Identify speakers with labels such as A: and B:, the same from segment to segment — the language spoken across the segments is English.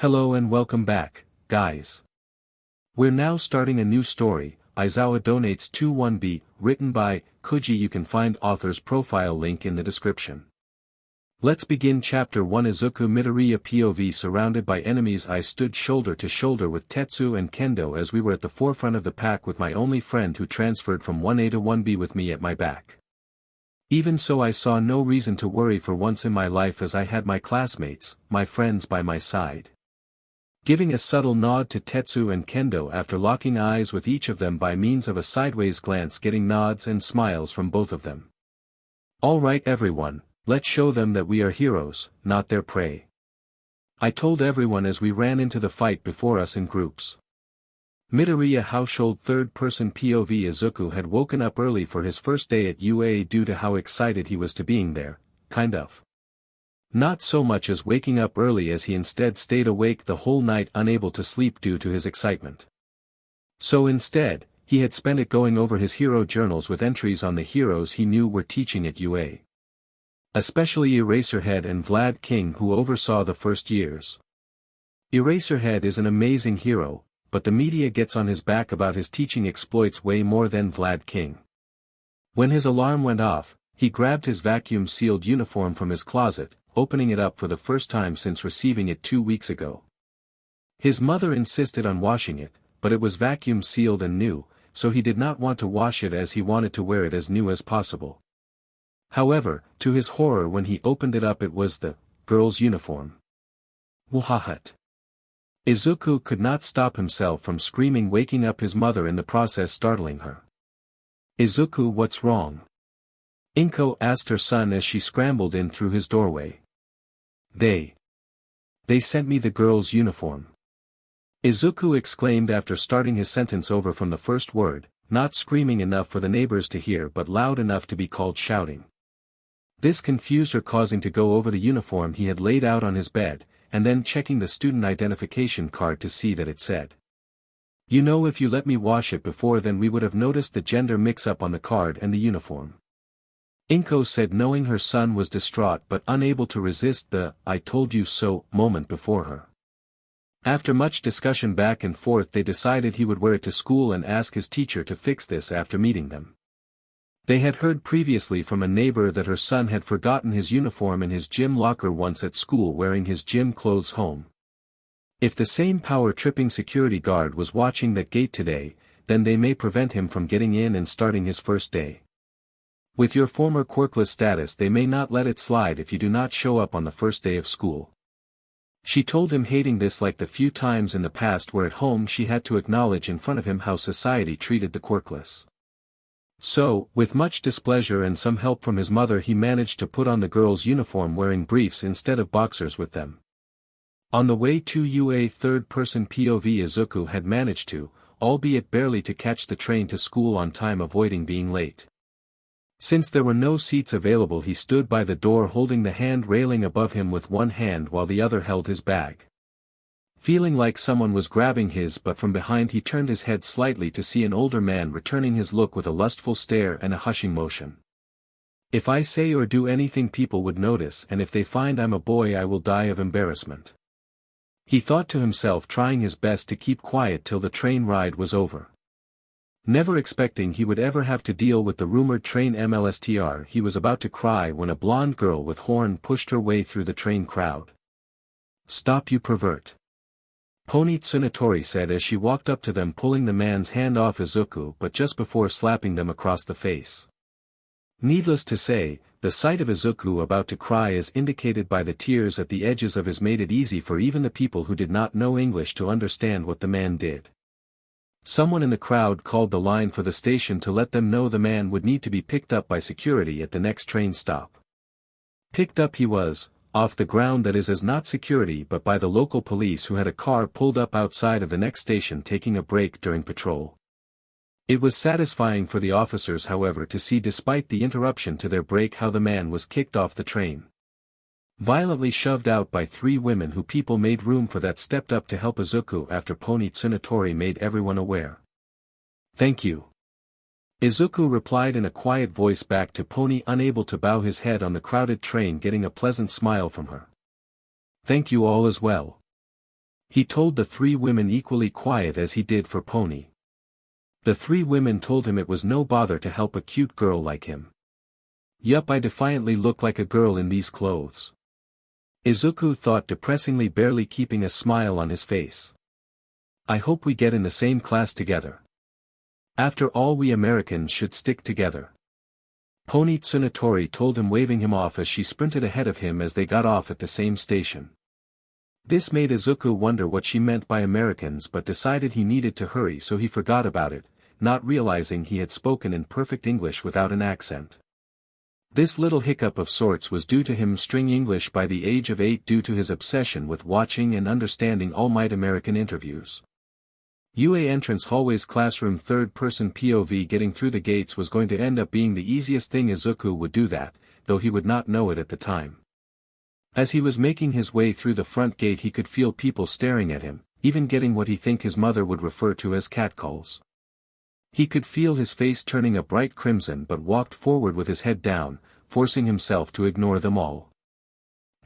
A: Hello and welcome back, guys. We're now starting a new story, Aizawa Donates 21B, written by Kuji. You can find author's profile link in the description. Let's begin Chapter 1. Izuku Midoriya POV. Surrounded by enemies, I stood shoulder to shoulder with Tetsu and Kendo as we were at the forefront of the pack, with my only friend who transferred from 1A to 1B with me at my back. Even so, I saw no reason to worry for once in my life, as I had my classmates, my friends, by my side. Giving a subtle nod to Tetsu and Kendo after locking eyes with each of them by means of a sideways glance, getting nods and smiles from both of them. "All right everyone, let's show them that we are heroes, not their prey," I told everyone as we ran into the fight before us in groups. Midoriya household third-person POV. Izuku had woken up early for his first day at UA due to how excited he was to being there, kind of. Not so much as waking up early, as he instead stayed awake the whole night, unable to sleep due to his excitement. So instead, he had spent it going over his hero journals with entries on the heroes he knew were teaching at UA. Especially Eraserhead and Vlad King, who oversaw the first years. Eraserhead is an amazing hero, but the media gets on his back about his teaching exploits way more than Vlad King. When his alarm went off, he grabbed his vacuum-sealed uniform from his closet, opening it up for the first time since receiving it 2 weeks ago. His mother insisted on washing it, but it was vacuum-sealed and new, so he did not want to wash it, as he wanted to wear it as new as possible. However, to his horror, when he opened it up, it was the girl's uniform. Wahahat. Izuku could not stop himself from screaming, waking up his mother in the process, startling her. "Izuku, what's wrong?" Inko asked her son as she scrambled in through his doorway. They sent me the girl's uniform," Izuku exclaimed after starting his sentence over from the first word, not screaming enough for the neighbors to hear but loud enough to be called shouting. This confused her, causing to go over the uniform he had laid out on his bed, and then checking the student identification card to see that it said, "You know, if you let me wash it before, then we would have noticed the gender mix-up on the card and the uniform," Inko said, knowing her son was distraught but unable to resist the "I told you so" moment before her. After much discussion back and forth, they decided he would wear it to school and ask his teacher to fix this after meeting them. They had heard previously from a neighbor that her son had forgotten his uniform in his gym locker once at school, wearing his gym clothes home. If the same power-tripping security guard was watching that gate today, then they may prevent him from getting in and starting his first day. With your former quirkless status, they may not let it slide if you do not show up on the first day of school. She told him, hating this like the few times in the past where at home she had to acknowledge in front of him how society treated the quirkless. So, with much displeasure and some help from his mother, he managed to put on the girl's uniform, wearing briefs instead of boxers with them. On the way to UA third-person POV, Izuku had managed to, albeit barely, to catch the train to school on time, avoiding being late. Since there were no seats available, he stood by the door holding the hand railing above him with one hand while the other held his bag. Feeling like someone was grabbing his butt from behind, he turned his head slightly to see an older man returning his look with a lustful stare and a hushing motion. "If I say or do anything, people would notice, and if they find I'm a boy, I will die of embarrassment," he thought to himself, trying his best to keep quiet till the train ride was over. Never expecting he would ever have to deal with the rumored train MLSTR, he was about to cry when a blonde girl with horn pushed her way through the train crowd. "Stop, you pervert," Pony Tsunatori said as she walked up to them, pulling the man's hand off Izuku but just before slapping them across the face. Needless to say, the sight of Izuku about to cry, as indicated by the tears at the edges of his, made it easy for even the people who did not know English to understand what the man did. Someone in the crowd called the line for the station to let them know the man would need to be picked up by security at the next train stop. Picked up he was, off the ground, that is, as not security but by the local police, who had a car pulled up outside of the next station taking a break during patrol. It was satisfying for the officers, however, to see, despite the interruption to their break, how the man was kicked off the train. Violently shoved out by 3 women who people made room for that stepped up to help Izuku after Pony Tsunatori made everyone aware. "Thank you," Izuku replied in a quiet voice back to Pony, unable to bow his head on the crowded train, getting a pleasant smile from her. "Thank you all as well." He told the three women equally quiet as he did for Pony. The three women told him it was no bother to help a cute girl like him. Yup, I defiantly look like a girl in these clothes. Izuku thought depressingly, barely keeping a smile on his face. I hope we get in the same class together. After all, we Americans should stick together. Pony Tsunatori told him, waving him off as she sprinted ahead of him as they got off at the same station. This made Izuku wonder what she meant by Americans, but decided he needed to hurry, so he forgot about it, not realizing he had spoken in perfect English without an accent. This little hiccup of sorts was due to him string English by the age of 8 due to his obsession with watching and understanding All Might American interviews. UA entrance hallways classroom third-person POV. Getting through the gates was going to end up being the easiest thing. Izuku would do that, though he would not know it at the time. As he was making his way through the front gate, he could feel people staring at him, even getting what he think his mother would refer to as catcalls. He could feel his face turning a bright crimson, but walked forward with his head down, forcing himself to ignore them all.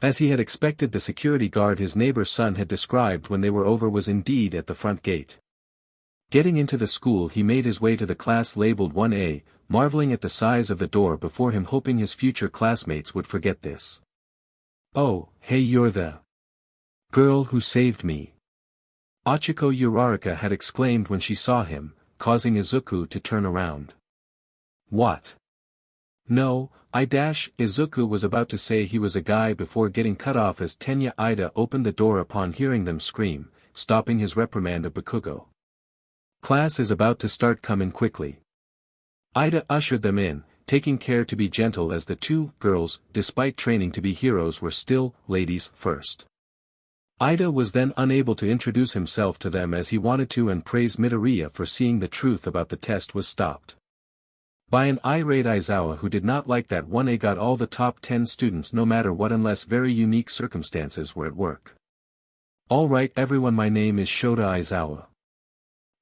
A: As he had expected, the security guard his neighbor's son had described when they were over was indeed at the front gate. Getting into the school, he made his way to the class labeled 1A, marveling at the size of the door before him, hoping his future classmates would forget this. "Oh, hey, you're the girl who saved me," Ochiko Uraraka had exclaimed when she saw him, causing Izuku to turn around. "What? No, Izuku was about to say he was a guy before getting cut off as Tenya Ida opened the door upon hearing them scream, stopping his reprimand of Bakugo. "Class is about to start, come in quickly." Ida ushered them in, taking care to be gentle as the two girls, despite training to be heroes, were still ladies first. Ida was then unable to introduce himself to them as he wanted to, and praise Midoriya for seeing the truth about the test was stopped by an irate Aizawa who did not like that 1A got all the top 10 students no matter what unless very unique circumstances were at work. "Alright everyone, my name is Shota Aizawa.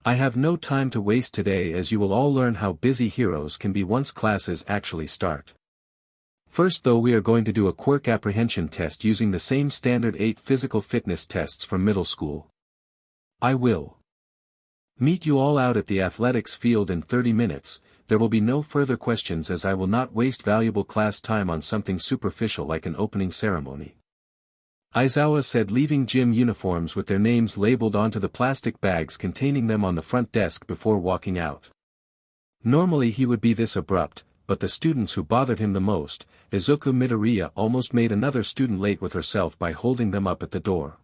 A: I have no time to waste today, as you will all learn how busy heroes can be once classes actually start. First though, we are going to do a quirk apprehension test using the same standard 8 physical fitness tests from middle school. I will meet you all out at the athletics field in 30 minutes, there will be no further questions as I will not waste valuable class time on something superficial like an opening ceremony," Aizawa said, leaving gym uniforms with their names labeled onto the plastic bags containing them on the front desk before walking out. Normally he would be this abrupt, but the students who bothered him the most, Izuku Midoriya almost made another student late with herself by holding them up at the door.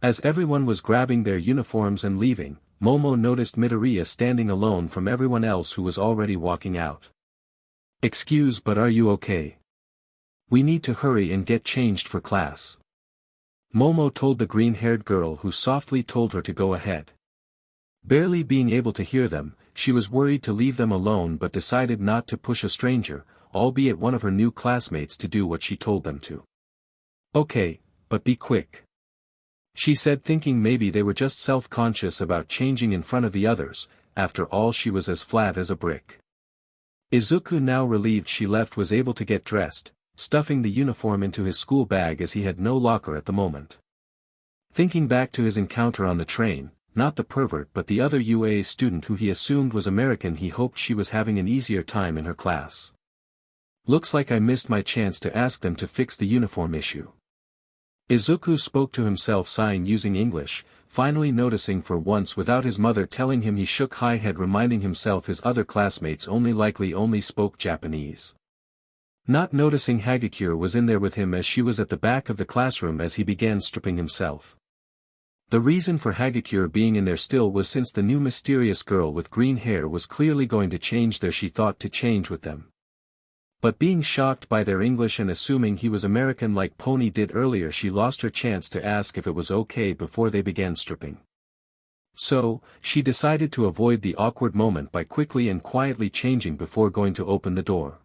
A: As everyone was grabbing their uniforms and leaving, Momo noticed Midoriya standing alone from everyone else who was already walking out. "Excuse, but are you okay? We need to hurry and get changed for class," Momo told the green-haired girl, who softly told her to go ahead. Barely being able to hear them, she was worried to leave them alone but decided not to push a stranger, albeit one of her new classmates, to do what she told them to. "Okay, but be quick," she said, thinking maybe they were just self-conscious about changing in front of the others. After all, she was as flat as a brick. Izuku, now relieved she left, was able to get dressed, stuffing the uniform into his school bag as he had no locker at the moment. Thinking back to his encounter on the train, not the pervert but the other UA student who he assumed was American, he hoped she was having an easier time in her class. "Looks like I missed my chance to ask them to fix the uniform issue," Izuku spoke to himself, sighing using English, finally noticing for once without his mother telling him. He shook his head, reminding himself his other classmates only spoke Japanese. Not noticing Hagakure was in there with him as she was at the back of the classroom as he began stripping himself. The reason for Hagakure being in there still was since the new mysterious girl with green hair was clearly going to change there, she thought to change with them. But being shocked by their English and assuming he was American like Pony did earlier, she lost her chance to ask if it was okay before they began stripping. So, she decided to avoid the awkward moment by quickly and quietly changing before going to open the door.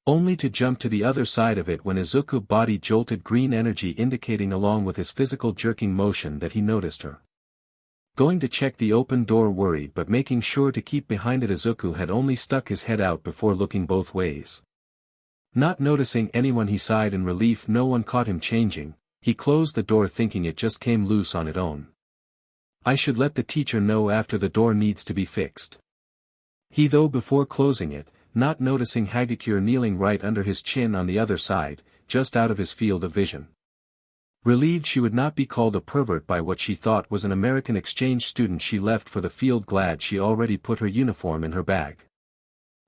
A: Only to jump to the other side of it when Izuku's body jolted green energy, indicating along with his physical jerking motion that he noticed her. Going to check the open door, worried but making sure to keep behind it, Izuku had only stuck his head out before looking both ways. Not noticing anyone, he sighed in relief no one caught him changing. He closed the door thinking it just came loose on its own. I should let the teacher know after the door needs to be fixed. He though before closing it, not noticing Hagakure kneeling right under his chin on the other side, just out of his field of vision. Relieved she would not be called a pervert by what she thought was an American exchange student, she left for the field, glad she already put her uniform in her bag.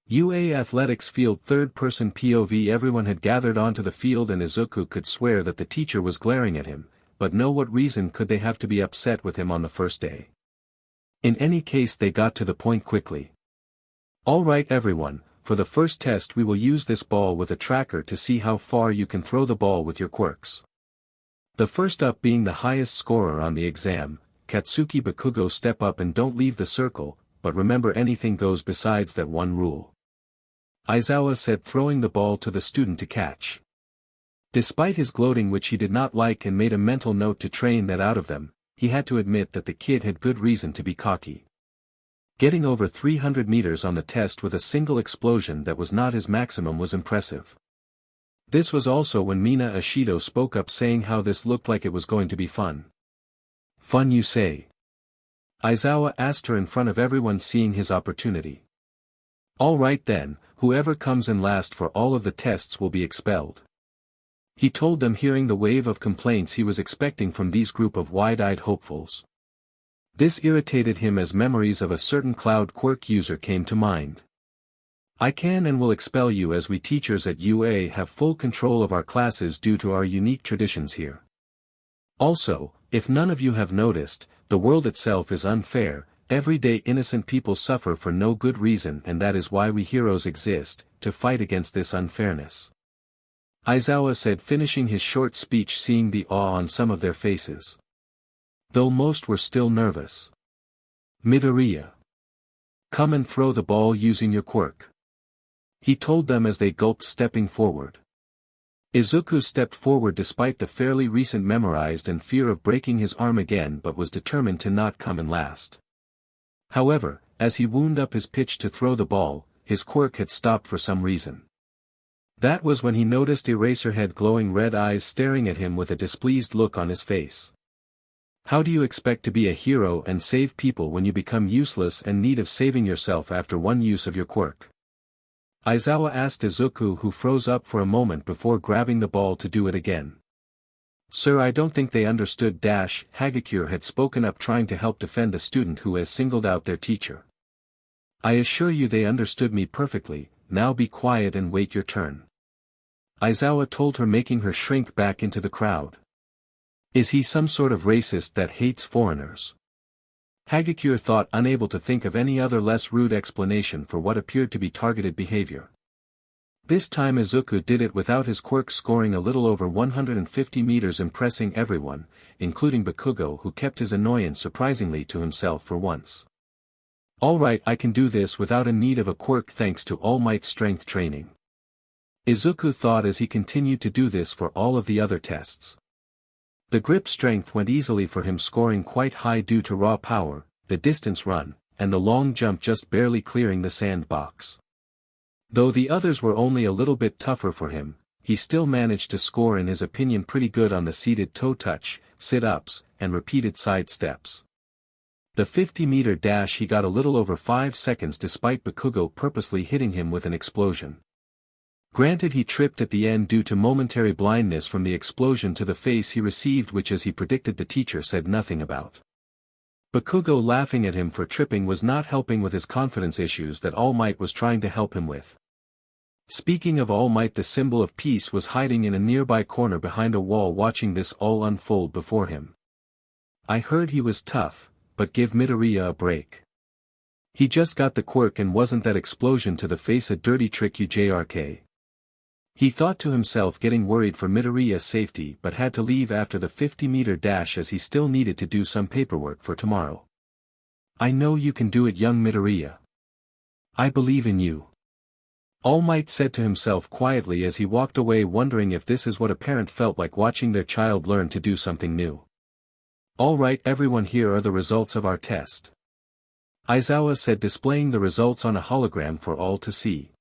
A: UA Athletics Field, third-person POV. Everyone had gathered onto the field and Izuku could swear that the teacher was glaring at him, but no, what reason could they have to be upset with him on the first day? In any case, they got to the point quickly. All right everyone, for the first test we will use this ball with a tracker to see how far you can throw the ball with your quirks. The first up being the highest scorer on the exam, Katsuki Bakugo, step up and don't leave the circle, but remember anything goes besides that one rule. Aizawa said, throwing the ball to the student to catch. Despite his gloating, which he did not like and made a mental note to train that out of them, he had to admit that the kid had good reason to be cocky. Getting over 300 meters on the test with a single explosion that was not his maximum was impressive. This was also when Mina Ashido spoke up, saying how this looked like it was going to be fun. Fun, you say? Aizawa asked her in front of everyone, seeing his opportunity. All right then, whoever comes in last for all of the tests will be expelled. He told them, hearing the wave of complaints he was expecting from these group of wide-eyed hopefuls. This irritated him as memories of a certain cloud quirk user came to mind. I can and will expel you, as we teachers at UA have full control of our classes due to our unique traditions here. Also, if none of you have noticed, the world itself is unfair. Every day innocent people suffer for no good reason, and that is why we heroes exist, to fight against this unfairness. Aizawa said, finishing his short speech, seeing the awe on some of their faces. Though most were still nervous. Midoriya. Come and throw the ball using your quirk. He told them as they gulped, stepping forward. Izuku stepped forward despite the fairly recent memorized and fear of breaking his arm again, but was determined to not come in last. However, as he wound up his pitch to throw the ball, his quirk had stopped for some reason. That was when he noticed Eraserhead glowing red eyes staring at him with a displeased look on his face. How do you expect to be a hero and save people when you become useless and need of saving yourself after one use of your quirk? Aizawa asked Izuku, who froze up for a moment before grabbing the ball to do it again. Sir, I don't think they understood. Hagakure had spoken up, trying to help defend the student who has singled out their teacher. I assure you they understood me perfectly. Now be quiet and wait your turn. Aizawa told her, making her shrink back into the crowd. Is he some sort of racist that hates foreigners? Hagakure thought, unable to think of any other less rude explanation for what appeared to be targeted behavior. This time Izuku did it without his quirk, scoring a little over 150 meters, impressing everyone, including Bakugo, who kept his annoyance surprisingly to himself for once. All right, I can do this without a need of a quirk thanks to All Might's strength training. Izuku thought as he continued to do this for all of the other tests. The grip strength went easily for him, scoring quite high due to raw power, the distance run, and the long jump just barely clearing the sandbox. Though the others were only a little bit tougher for him, he still managed to score, in his opinion, pretty good on the seated toe touch, sit-ups, and repeated side steps. The 50-meter dash he got a little over 5 seconds despite Bakugo purposely hitting him with an explosion. Granted, he tripped at the end due to momentary blindness from the explosion to the face he received, which, as he predicted, the teacher said nothing about. Bakugo laughing at him for tripping was not helping with his confidence issues that All Might was trying to help him with. Speaking of All Might, the symbol of peace was hiding in a nearby corner behind a wall, watching this all unfold before him. I heard he was tough, but give Midoriya a break. He just got the quirk, and wasn't that explosion to the face a dirty trick, UJRK? He thought to himself, getting worried for Midoriya's safety, but had to leave after the 50-meter dash as he still needed to do some paperwork for tomorrow. I know you can do it, young Midoriya. I believe in you. All Might said to himself quietly as he walked away, wondering if this is what a parent felt like watching their child learn to do something new. All right everyone, here are the results of our test. Aizawa said, displaying the results on a hologram for all to see.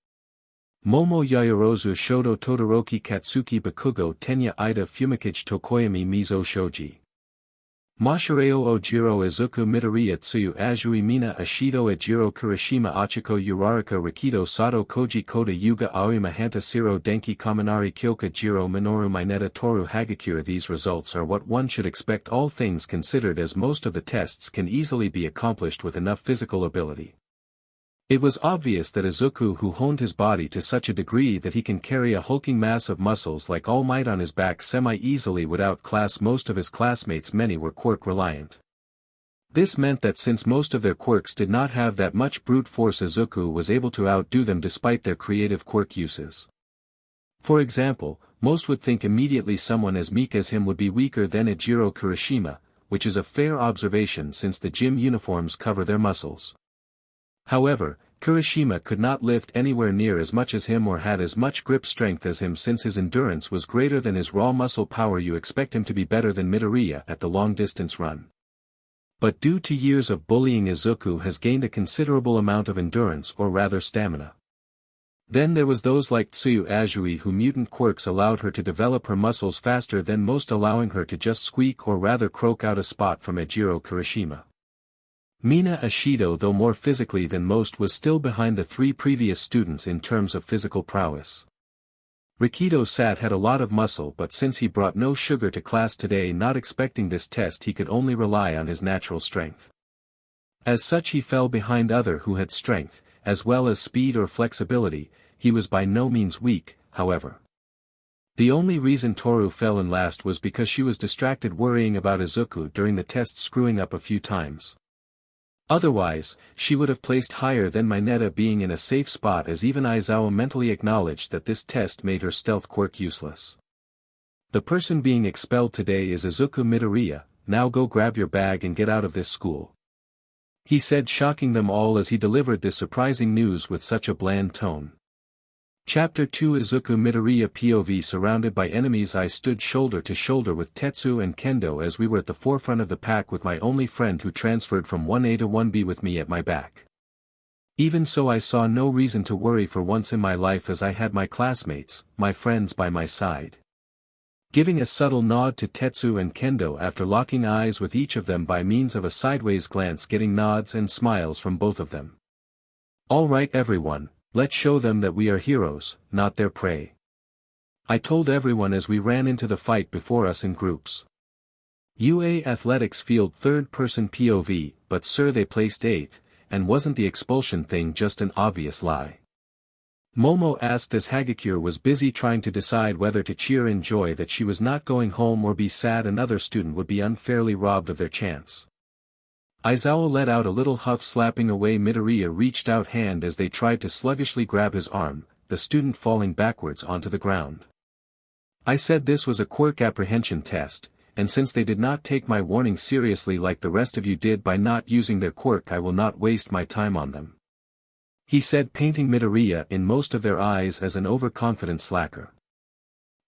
A: Momo Yayorozu Shodo Todoroki Katsuki Bakugo Tenya Ida Fumikage Tokoyami Mizo Shoji. Mashireo Ojiro Izuku Midoriya Tsuyu Azui Mina Ashido Ejiro Kurishima Achiko Uraraka Rikido Sato Koji Koda Yuga Aoima Hanta Siro Denki Kaminari Kyoka Jiro Minoru Mineta Toru Hagakure. These results are what one should expect, all things considered, as most of the tests can easily be accomplished with enough physical ability. It was obvious that Izuku, who honed his body to such a degree that he can carry a hulking mass of muscles like All Might on his back semi-easily, would outclass most of his classmates. Many were quirk-reliant. This meant that since most of their quirks did not have that much brute force, Izuku was able to outdo them despite their creative quirk uses. For example, most would think immediately someone as meek as him would be weaker than Ejiro Kurishima, which is a fair observation since the gym uniforms cover their muscles. However, Kurishima could not lift anywhere near as much as him or had as much grip strength as him, since his endurance was greater than his raw muscle power. You expect him to be better than Midoriya at the long-distance run. But due to years of bullying, Izuku has gained a considerable amount of endurance, or rather stamina. Then there was those like Tsuyu Azui, who mutant quirks allowed her to develop her muscles faster than most, allowing her to just squeak or rather croak out a spot from Ejiro Kurishima. Mina Ashido, though more physically than most, was still behind the three previous students in terms of physical prowess. Rikido Sat had a lot of muscle, but since he brought no sugar to class today, not expecting this test, he could only rely on his natural strength. As such, he fell behind other who had strength, as well as speed or flexibility. He was by no means weak, however. The only reason Toru fell in last was because she was distracted worrying about Izuku during the test, screwing up a few times. Otherwise, she would have placed higher than Mineta, being in a safe spot, as even Aizawa mentally acknowledged that this test made her stealth quirk useless. The person being expelled today is Izuku Midoriya. Now go grab your bag and get out of this school, he said, shocking them all as he delivered this surprising news with such a bland tone. Chapter 2 Izuku Midoriya POV. Surrounded by enemies, I stood shoulder to shoulder with Tetsu and Kendo as we were at the forefront of the pack, with my only friend who transferred from 1A to 1B with me at my back. Even so, I saw no reason to worry for once in my life, as I had my classmates, my friends, by my side. Giving a subtle nod to Tetsu and Kendo after locking eyes with each of them by means of a sideways glance, getting nods and smiles from both of them. All right everyone. Let's show them that we are heroes, not their prey, I told everyone as we ran into the fight before us in groups. UA Athletics Field third-person POV, but sir, they placed 8th, and wasn't the expulsion thing just an obvious lie? Momo asked as Hagakure was busy trying to decide whether to cheer in joy that she was not going home or be sad another student would be unfairly robbed of their chance. Aizawa let out a little huff, slapping away. Midoriya reached out hand as they tried to sluggishly grab his arm, the student falling backwards onto the ground. I said this was a quirk apprehension test, and since they did not take my warning seriously like the rest of you did by not using their quirk, I will not waste my time on them, he said, painting Midoriya in most of their eyes as an overconfident slacker.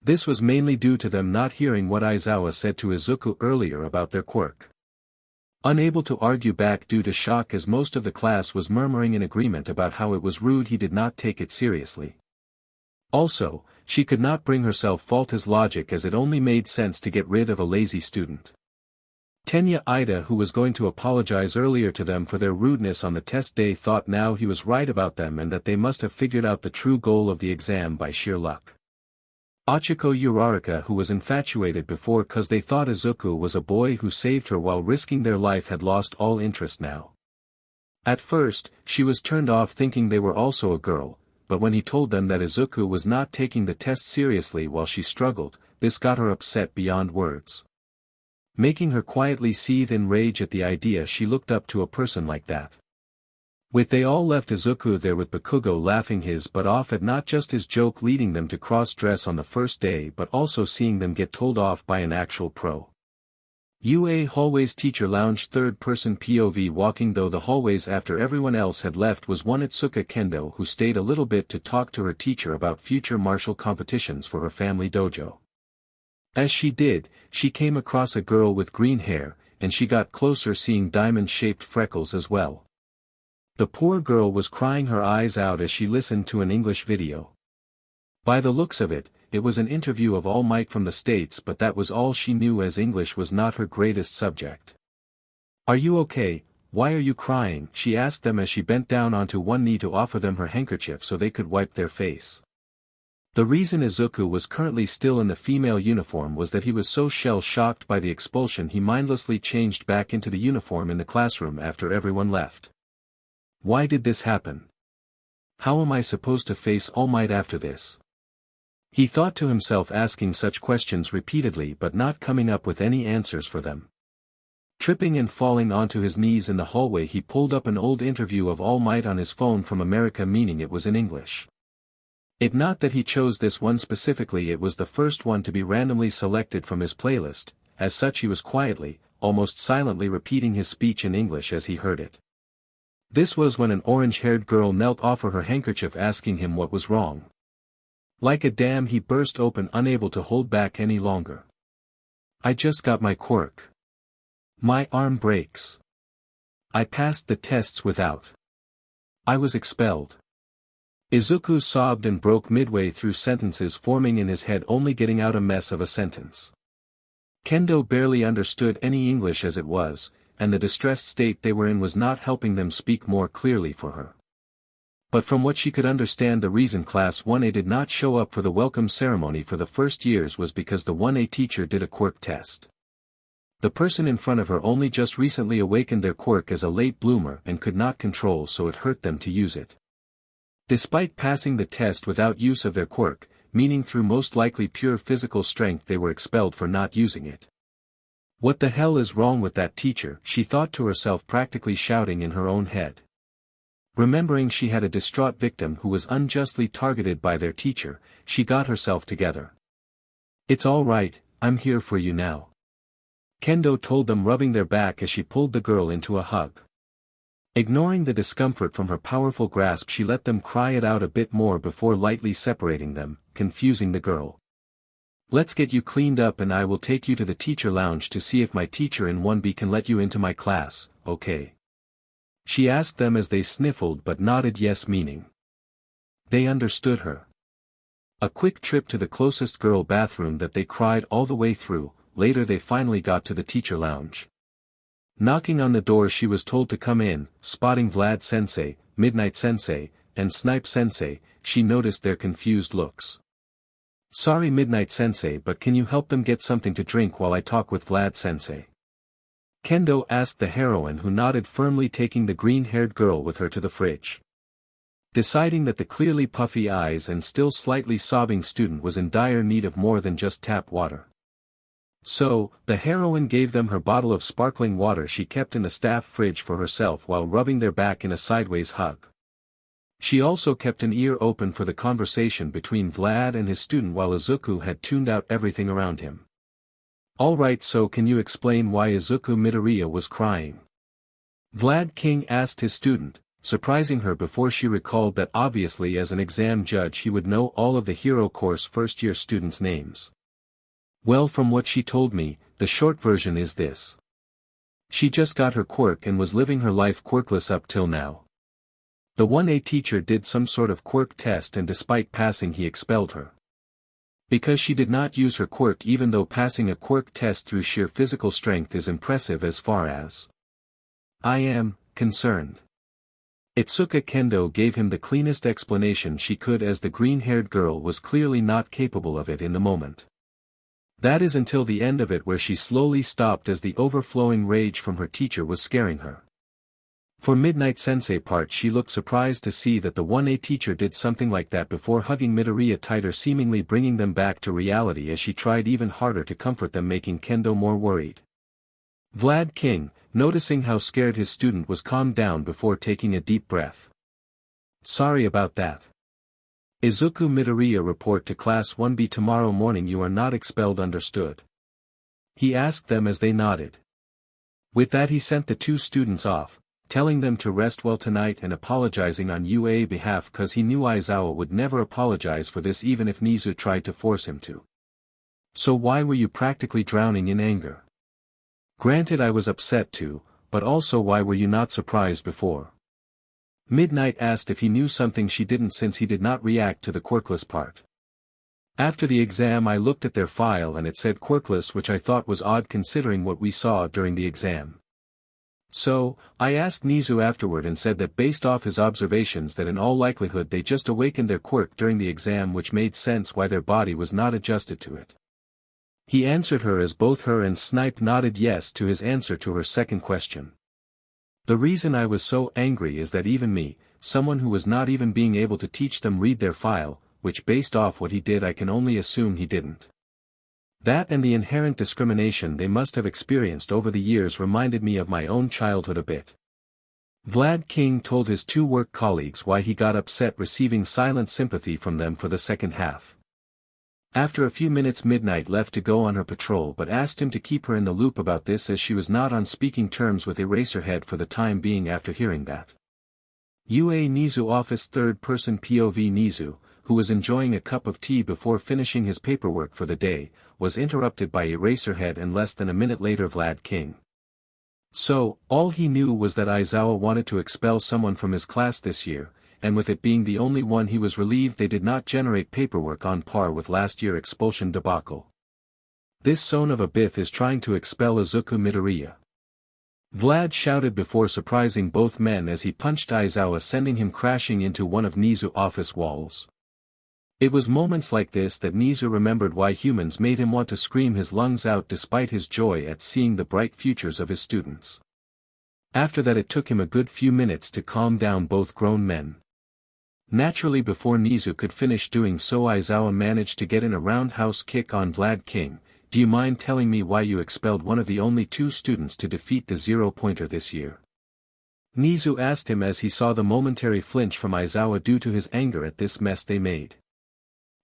A: This was mainly due to them not hearing what Aizawa said to Izuku earlier about their quirk. Unable to argue back due to shock, as most of the class was murmuring in agreement about how it was rude he did not take it seriously. Also, she could not bring herself fault his logic, as it only made sense to get rid of a lazy student. Tenya Ida, who was going to apologize earlier to them for their rudeness on the test day, thought now he was right about them and that they must have figured out the true goal of the exam by sheer luck. Achiko Uraraka, who was infatuated before cause they thought Izuku was a boy who saved her while risking their life, had lost all interest now. At first, she was turned off thinking they were also a girl, but when he told them that Izuku was not taking the test seriously while she struggled, this got her upset beyond words. Making her quietly seethe in rage at the idea she looked up to a person like that. With they all left Izuku there with Bakugo laughing his butt off at not just his joke leading them to cross-dress on the first day, but also seeing them get told off by an actual pro. UA Hallways Teacher Lounge third-person POV. Walking though the hallways after everyone else had left was one Itsuka Kendo, who stayed a little bit to talk to her teacher about future martial competitions for her family dojo. As she did, she came across a girl with green hair, and she got closer, seeing diamond-shaped freckles as well. The poor girl was crying her eyes out as she listened to an English video. By the looks of it, it was an interview of All Might from the States, but that was all she knew, as English was not her greatest subject. "Are you okay? Why are you crying?" she asked them as she bent down onto one knee to offer them her handkerchief so they could wipe their face. The reason Izuku was currently still in the female uniform was that he was so shell-shocked by the expulsion he mindlessly changed back into the uniform in the classroom after everyone left. Why did this happen? How am I supposed to face All Might after this? He thought to himself, asking such questions repeatedly but not coming up with any answers for them. Tripping and falling onto his knees in the hallway, he pulled up an old interview of All Might on his phone from America, meaning it was in English. It not that he chose this one specifically, it was the first one to be randomly selected from his playlist. As such, he was quietly, almost silently repeating his speech in English as he heard it. This was when an orange-haired girl knelt over her handkerchief asking him what was wrong. Like a dam, he burst open, unable to hold back any longer. "I just got my quirk. My arm breaks. I passed the tests without. I was expelled." Izuku sobbed and broke midway through sentences forming in his head, only getting out a mess of a sentence. Kendo barely understood any English as it was, and the distressed state they were in was not helping them speak more clearly for her. But from what she could understand, the reason Class 1A did not show up for the welcome ceremony for the first years was because the 1A teacher did a quirk test. The person in front of her only just recently awakened their quirk as a late bloomer and could not control, so it hurt them to use it. Despite passing the test without use of their quirk, meaning through most likely pure physical strength, they were expelled for not using it. What the hell is wrong with that teacher, she thought to herself, practically shouting in her own head. Remembering she had a distraught victim who was unjustly targeted by their teacher, she got herself together. "It's all right, I'm here for you now," Kendo told them, rubbing their back as she pulled the girl into a hug. Ignoring the discomfort from her powerful grasp, she let them cry it out a bit more before lightly separating them, confusing the girl. "Let's get you cleaned up and I will take you to the teacher lounge to see if my teacher in 1B can let you into my class, okay?" She asked them as they sniffled but nodded yes, meaning they understood her. A quick trip to the closest girl bathroom that they cried all the way through. Later they finally got to the teacher lounge. Knocking on the door, she was told to come in. Spotting Vlad Sensei, Midnight Sensei, and Snipe Sensei, she noticed their confused looks. "Sorry Midnight Sensei, but can you help them get something to drink while I talk with Vlad Sensei?" Kendo asked the heroine, who nodded firmly, taking the green-haired girl with her to the fridge. Deciding that the clearly puffy eyes and still slightly sobbing student was in dire need of more than just tap water. So, the heroine gave them her bottle of sparkling water she kept in the staff fridge for herself while rubbing their back in a sideways hug. She also kept an ear open for the conversation between Vlad and his student while Izuku had tuned out everything around him. "Alright, so can you explain why Izuku Midoriya was crying?" Vlad King asked his student, surprising her before she recalled that obviously as an exam judge he would know all of the Hero Course first-year students' names. "Well, from what she told me, the short version is this. She just got her quirk and was living her life quirkless up till now. The 1A teacher did some sort of quirk test and despite passing he expelled her. Because she did not use her quirk, even though passing a quirk test through sheer physical strength is impressive as far as I am concerned." Itsuka Kendo gave him the cleanest explanation she could, as the green-haired girl was clearly not capable of it in the moment. That is until the end of it, where she slowly stopped as the overflowing rage from her teacher was scaring her. For Midnight Sensei part, she looked surprised to see that the 1A teacher did something like that before hugging Midoriya tighter, seemingly bringing them back to reality as she tried even harder to comfort them, making Kendo more worried. Vlad King, noticing how scared his student was, calmed down before taking a deep breath. "Sorry about that. Izuku Midoriya, report to Class 1B tomorrow morning. You are not expelled, understood?" he asked them as they nodded. With that he sent the two students off, telling them to rest well tonight and apologizing on UA behalf, cause he knew Aizawa would never apologize for this even if Nizu tried to force him to. "So why were you practically drowning in anger?" "Granted I was upset too, but also why were you not surprised before?" Midnight asked if he knew something she didn't, since he did not react to the quirkless part. After the exam I looked at their file and it said quirkless, which I thought was odd considering what we saw during the exam. So, I asked Nizu afterward and said that based off his observations that in all likelihood they just awakened their quirk during the exam, which made sense why their body was not adjusted to it. He answered her as both her and Snipe nodded yes to his answer to her second question. The reason I was so angry is that even me, someone who was not even being able to teach them read their file, which based off what he did I can only assume he didn't. That and the inherent discrimination they must have experienced over the years reminded me of my own childhood a bit. Vlad King told his two work colleagues why he got upset receiving silent sympathy from them for the second half. After a few minutes Midnight left to go on her patrol but asked him to keep her in the loop about this as she was not on speaking terms with Eraserhead for the time being. After hearing that, UA Nizu office third-person POV Nizu, who was enjoying a cup of tea before finishing his paperwork for the day, was interrupted by Eraserhead and less than a minute later Vlad King. So, all he knew was that Aizawa wanted to expel someone from his class this year, and with it being the only one he was relieved they did not generate paperwork on par with last year's expulsion debacle. This son of a bitch is trying to expel Izuku Midoriya. Vlad shouted before surprising both men as he punched Aizawa, sending him crashing into one of Nizu's office walls. It was moments like this that Nizu remembered why humans made him want to scream his lungs out despite his joy at seeing the bright futures of his students. After that it took him a good few minutes to calm down both grown men. Naturally, before Nizu could finish doing so, Aizawa managed to get in a roundhouse kick on Vlad King. Do you mind telling me why you expelled one of the only two students to defeat the 0-pointer this year? Nizu asked him as he saw the momentary flinch from Aizawa due to his anger at this mess they made.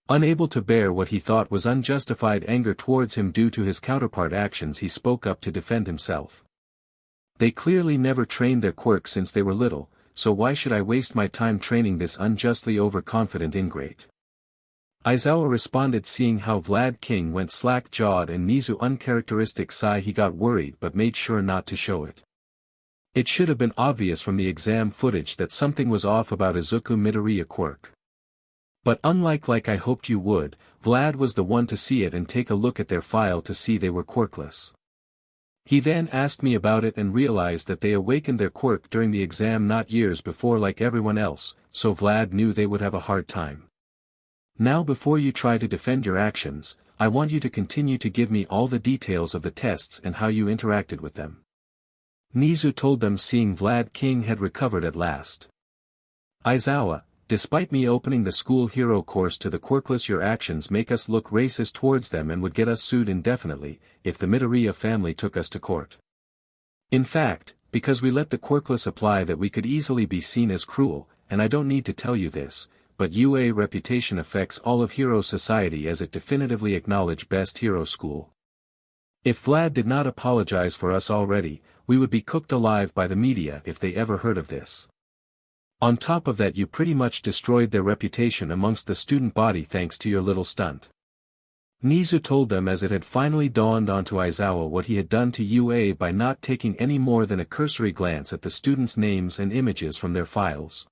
A: Unable to bear what he thought was unjustified anger towards him due to his counterpart actions, he spoke up to defend himself. They clearly never trained their quirk since they were little, so why should I waste my time training this unjustly overconfident ingrate? Aizawa responded, seeing how Vlad King went slack-jawed and Nizu's uncharacteristic sigh. He got worried but made sure not to show it. It should have been obvious from the exam footage that something was off about Izuku Midoriya quirk. But unlike I hoped you would, Vlad was the one to see it and take a look at their file to see they were quirkless. He then asked me about it and realized that they awakened their quirk during the exam, not years before like everyone else, so Vlad knew they would have a hard time. Now, before you try to defend your actions, I want you to continue to give me all the details of the tests and how you interacted with them. Nizu told them, seeing Vlad King had recovered at last. Aizawa, despite me opening the school hero course to the quirkless, your actions make us look racist towards them and would get us sued indefinitely, if the Midoriya family took us to court. In fact, because we let the quirkless apply that we could easily be seen as cruel, and I don't need to tell you this, but UA reputation affects all of hero society as it definitively acknowledged best hero school. If Vlad did not apologize for us already, we would be cooked alive by the media if they ever heard of this. On top of that, you pretty much destroyed their reputation amongst the student body thanks to your little stunt. Nizu told them as it had finally dawned onto Aizawa what he had done to UA by not taking any more than a cursory glance at the students' names and images from their files.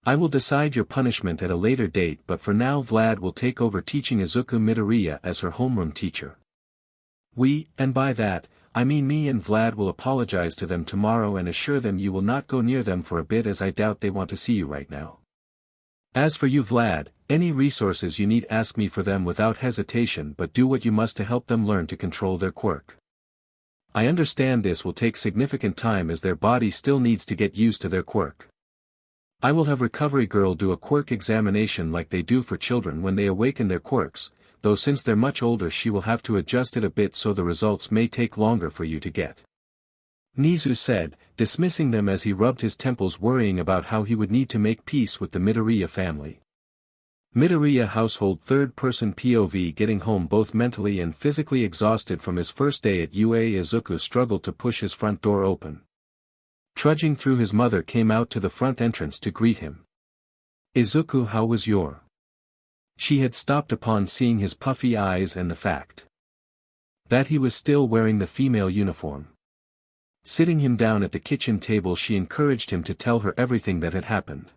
A: I will decide your punishment at a later date, but for now Vlad will take over teaching Izuku Midoriya as her homeroom teacher. We, and by that, I mean me and Vlad, will apologize to them tomorrow and assure them you will not go near them for a bit, as I doubt they want to see you right now. As for you Vlad, any resources you need, ask me for them without hesitation, but do what you must to help them learn to control their quirk. I understand this will take significant time as their body still needs to get used to their quirk. I will have Recovery Girl do a quirk examination like they do for children when they awaken their quirks, though since they're much older she will have to adjust it a bit, so the results may take longer for you to get. Nizu said, dismissing them as he rubbed his temples, worrying about how he would need to make peace with the Midoriya family. Midoriya household third-person POV. Getting home both mentally and physically exhausted from his first day at UA, Izuku struggled to push his front door open. Trudging through, his mother came out to the front entrance to greet him. Izuku, how was your... She had stopped upon seeing his puffy eyes and the fact that he was still wearing the female uniform. Sitting him down at the kitchen table, she encouraged him to tell her everything that had happened.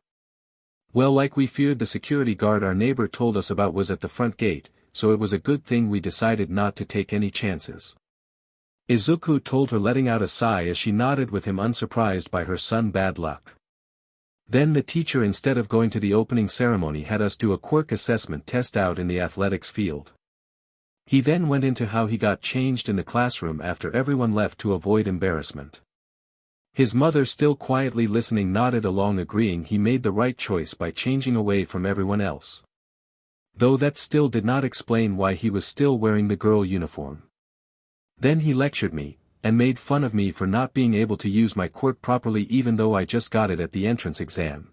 A: Well, like we feared, the security guard our neighbor told us about was at the front gate, so it was a good thing we decided not to take any chances. Izuku told her, letting out a sigh as she nodded with him, unsurprised by her son bad luck. Then the teacher, instead of going to the opening ceremony, had us do a quirk assessment test out in the athletics field. He then went into how he got changed in the classroom after everyone left to avoid embarrassment. His mother, still quietly listening, nodded along, agreeing he made the right choice by changing away from everyone else. Though that still did not explain why he was still wearing the girl uniform. Then he lectured me, and made fun of me for not being able to use my quirk properly even though I just got it at the entrance exam.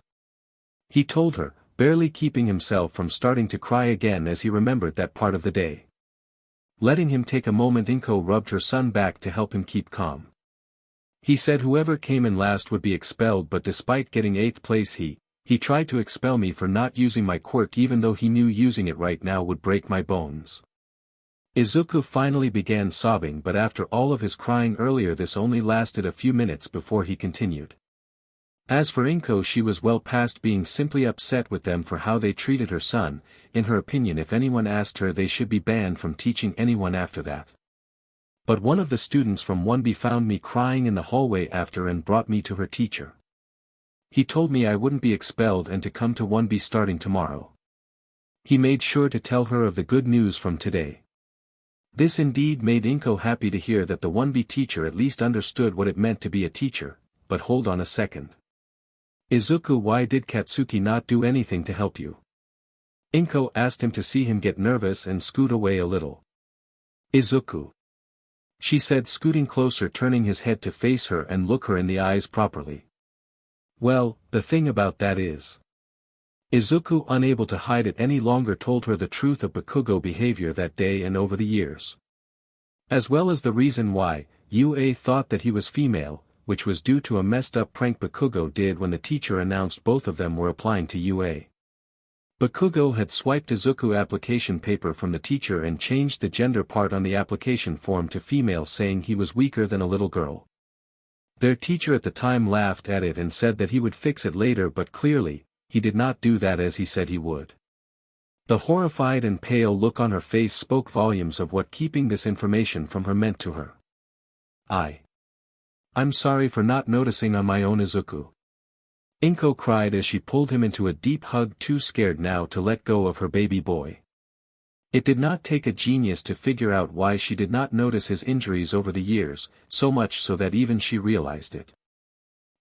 A: He told her, barely keeping himself from starting to cry again as he remembered that part of the day. Letting him take a moment, Inko rubbed her son back to help him keep calm. He said whoever came in last would be expelled, but despite getting 8th place he tried to expel me for not using my quirk even though he knew using it right now would break my bones. Izuku finally began sobbing, but after all of his crying earlier this only lasted a few minutes before he continued. As for Inko, she was well past being simply upset with them for how they treated her son. In her opinion, if anyone asked her, they should be banned from teaching anyone after that. But one of the students from 1B found me crying in the hallway after and brought me to her teacher. He told me I wouldn't be expelled and to come to 1B starting tomorrow. He made sure to tell her of the good news from today. This indeed made Inko happy to hear that the 1B teacher at least understood what it meant to be a teacher. But hold on a second. Izuku, why did Katsuki not do anything to help you? Inko asked him, to see him get nervous and scoot away a little. Izuku, she said, scooting closer, turning his head to face her and look her in the eyes properly. Well, the thing about that is. Izuku, unable to hide it any longer, told her the truth of Bakugo behavior that day and over the years. As well as the reason why UA thought that he was female, which was due to a messed up prank Bakugo did when the teacher announced both of them were applying to UA. Bakugo had swiped Izuku application paper from the teacher and changed the gender part on the application form to female, saying he was weaker than a little girl. Their teacher at the time laughed at it and said that he would fix it later, but clearly, he did not do that as he said he would. The horrified and pale look on her face spoke volumes of what keeping this information from her meant to her. I'm sorry for not noticing on my own, Izuku. Inko cried as she pulled him into a deep hug, too scared now to let go of her baby boy. It did not take a genius to figure out why she did not notice his injuries over the years, so much so that even she realized it.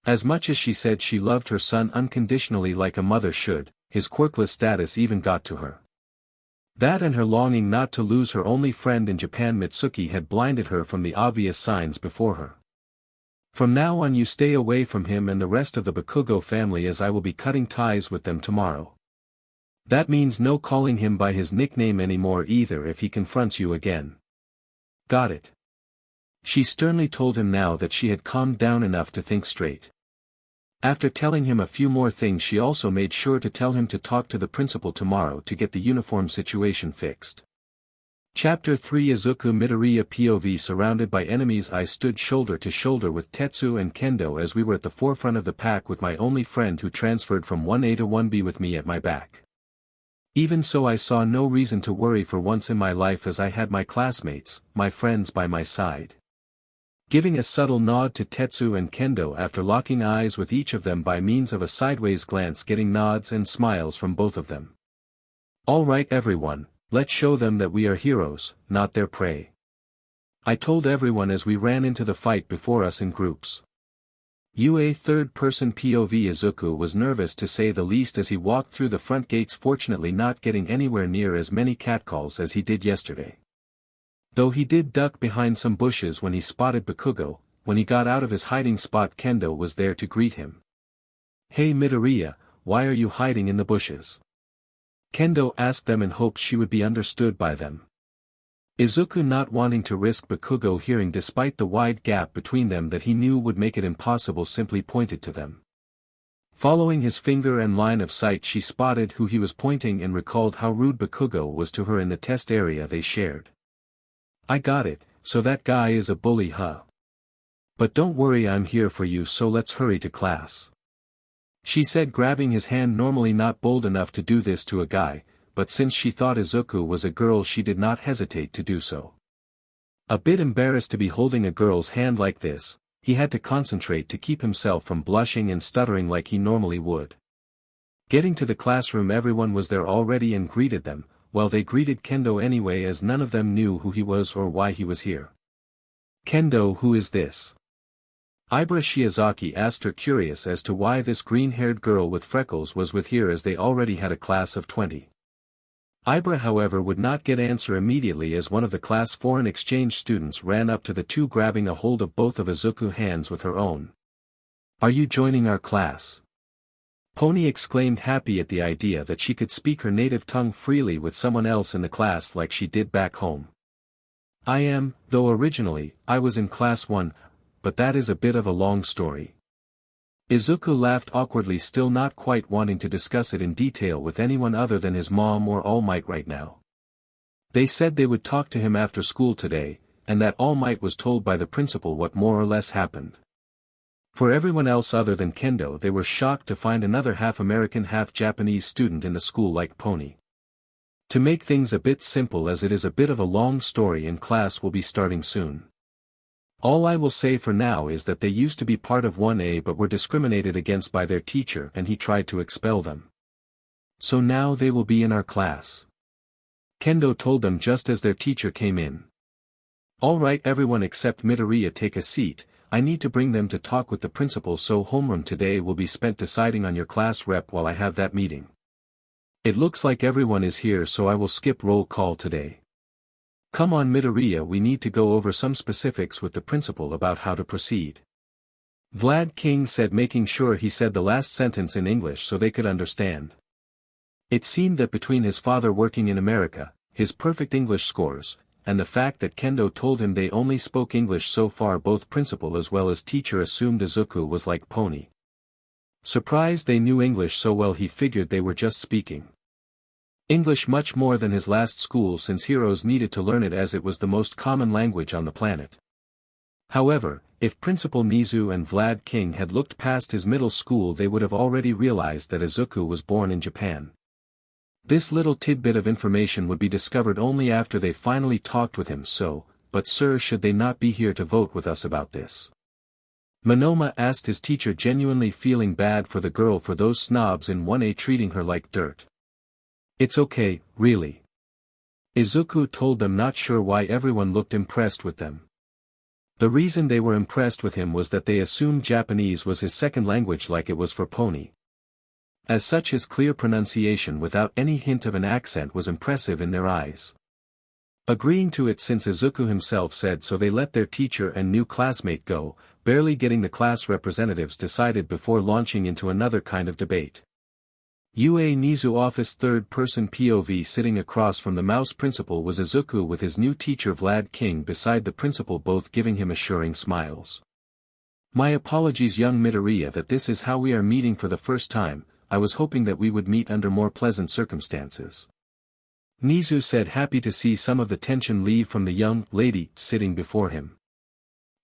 A: As much as she said she loved her son unconditionally like a mother should, his quirkless status even got to her. That and her longing not to lose her only friend in Japan, Mitsuki, had blinded her from the obvious signs before her. From now on you stay away from him and the rest of the Bakugo family, as I will be cutting ties with them tomorrow. That means no calling him by his nickname anymore either if he confronts you again. Got it? She sternly told him now that she had calmed down enough to think straight. After telling him a few more things, she also made sure to tell him to talk to the principal tomorrow to get the uniform situation fixed. Chapter 3 Izuku Midoriya POV Surrounded by enemies, I stood shoulder to shoulder with Tetsu and Kendo as we were at the forefront of the pack, with my only friend who transferred from 1A to 1B with me at my back. Even so, I saw no reason to worry for once in my life, as I had my classmates, my friends, by my side. Giving a subtle nod to Tetsu and Kendo after locking eyes with each of them by means of a sideways glance, getting nods and smiles from both of them. All right everyone, let's show them that we are heroes, not their prey. I told everyone as we ran into the fight before us in groups. UA third-person POV Izuku was nervous to say the least as he walked through the front gates, fortunately not getting anywhere near as many catcalls as he did yesterday. Though he did duck behind some bushes when he spotted Bakugo. When he got out of his hiding spot, Kendo was there to greet him. Hey Midoriya, why are you hiding in the bushes? Kendo asked them in hopes she would be understood by them. Izuku, not wanting to risk Bakugo hearing despite the wide gap between them that he knew would make it impossible, simply pointed to them. Following his finger and line of sight, she spotted who he was pointing and recalled how rude Bakugo was to her in the test area they shared. I got it, so that guy is a bully, huh? But don't worry, I'm here for you, so let's hurry to class. she said, grabbing his hand, normally not bold enough to do this to a guy, but since she thought Izuku was a girl she did not hesitate to do so. A bit embarrassed to be holding a girl's hand like this, he had to concentrate to keep himself from blushing and stuttering like he normally would. Getting to the classroom, everyone was there already and greeted them, while they greeted Kendo anyway as none of them knew who he was or why he was here. "Kendo, who is this?" Ibra Shiozaki asked her, curious as to why this green-haired girl with freckles was with here as they already had a class of 20. Ibra, however, would not get answer immediately as one of the class foreign exchange students ran up to the two, grabbing a hold of both of Izuku's hands with her own. "Are you joining our class?" Pony exclaimed, happy at the idea that she could speak her native tongue freely with someone else in the class like she did back home. "I am, though originally, I was in class 1, but that is a bit of a long story." Izuku laughed awkwardly, still not quite wanting to discuss it in detail with anyone other than his mom or All Might right now. They said they would talk to him after school today, and that All Might was told by the principal what more or less happened. For everyone else other than Kendo, they were shocked to find another half-American half-Japanese student in the school like Pony. To make things a bit simple, as it is a bit of a long story and class will be starting soon. All I will say for now is that they used to be part of 1A but were discriminated against by their teacher and he tried to expel them. So now they will be in our class. Kendo told them just as their teacher came in. "All right, everyone except Midoriya, take a seat. I need to bring them to talk with the principal, so homeroom today will be spent deciding on your class rep while I have that meeting. It looks like everyone is here, so I will skip roll call today. Come on Midoriya, we need to go over some specifics with the principal about how to proceed." Vlad King said, making sure he said the last sentence in English so they could understand. It seemed that between his father working in America, his perfect English scores, and the fact that Kendo told him they only spoke English so far, both principal as well as teacher assumed Izuku was like Pony. Surprised they knew English so well, he figured they were just speaking English much more than his last school, since heroes needed to learn it as it was the most common language on the planet. However, if Principal Nizu and Vlad King had looked past his middle school, they would have already realized that Izuku was born in Japan. This little tidbit of information would be discovered only after they finally talked with him. "So, but sir, should they not be here to vote with us about this?" Monoma asked his teacher, genuinely feeling bad for the girl for those snobs in 1A treating her like dirt. "It's okay, really." Izuku told them, not sure why everyone looked impressed with them. The reason they were impressed with him was that they assumed Japanese was his second language like it was for Pony. As such, his clear pronunciation without any hint of an accent was impressive in their eyes. Agreeing to it since Izuku himself said so, they let their teacher and new classmate go, barely getting the class representatives decided before launching into another kind of debate. UA Nizu office, third-person POV. Sitting across from the mouse principal was Izuku with his new teacher Vlad King beside the principal, both giving him assuring smiles. "My apologies, young Midoriya, that this is how we are meeting for the first time. I was hoping that we would meet under more pleasant circumstances," Nizu said, happy to see some of the tension leave from the young lady sitting before him.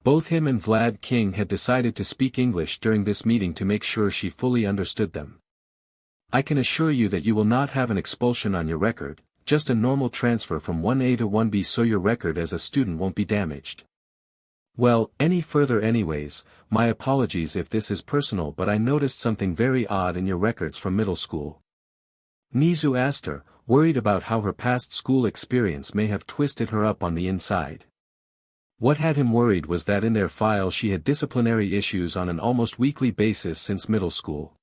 A: Both him and Vlad King had decided to speak English during this meeting to make sure she fully understood them. "I can assure you that you will not have an expulsion on your record, just a normal transfer from 1A to 1B, so your record as a student won't be damaged." "Well, any further anyways, my apologies if this is personal, but I noticed something very odd in your records from middle school," Nizu asked her, worried about how her past school experience may have twisted her up on the inside. What had him worried was that in their file she had disciplinary issues on an almost weekly basis since middle school.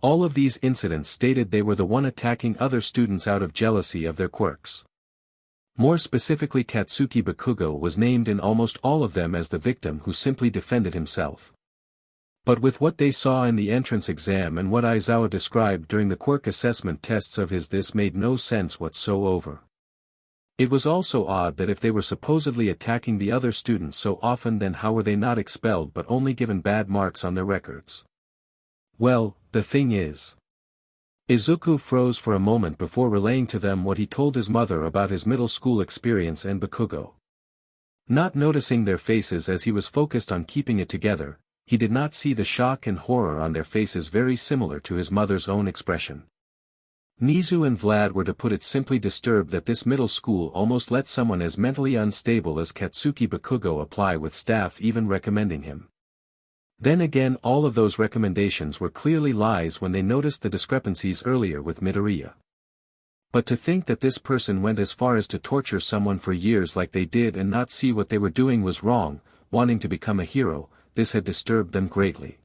A: All of these incidents stated they were the one attacking other students out of jealousy of their quirks. More specifically, Katsuki Bakugo was named in almost all of them as the victim who simply defended himself. But with what they saw in the entrance exam and what Aizawa described during the quirk assessment tests of his, this made no sense whatsoever. It was also odd that if they were supposedly attacking the other students so often, then how were they not expelled but only given bad marks on their records? "Well, the thing is..." Izuku froze for a moment before relaying to them what he told his mother about his middle school experience and Bakugo. Not noticing their faces as he was focused on keeping it together, he did not see the shock and horror on their faces very similar to his mother's own expression. Nizu and Vlad were, to put it simply, disturbed that this middle school almost let someone as mentally unstable as Katsuki Bakugo apply, with staff even recommending him. Then again, all of those recommendations were clearly lies when they noticed the discrepancies earlier with Midoriya. But to think that this person went as far as to torture someone for years like they did and not see what they were doing was wrong, wanting to become a hero, this had disturbed them greatly.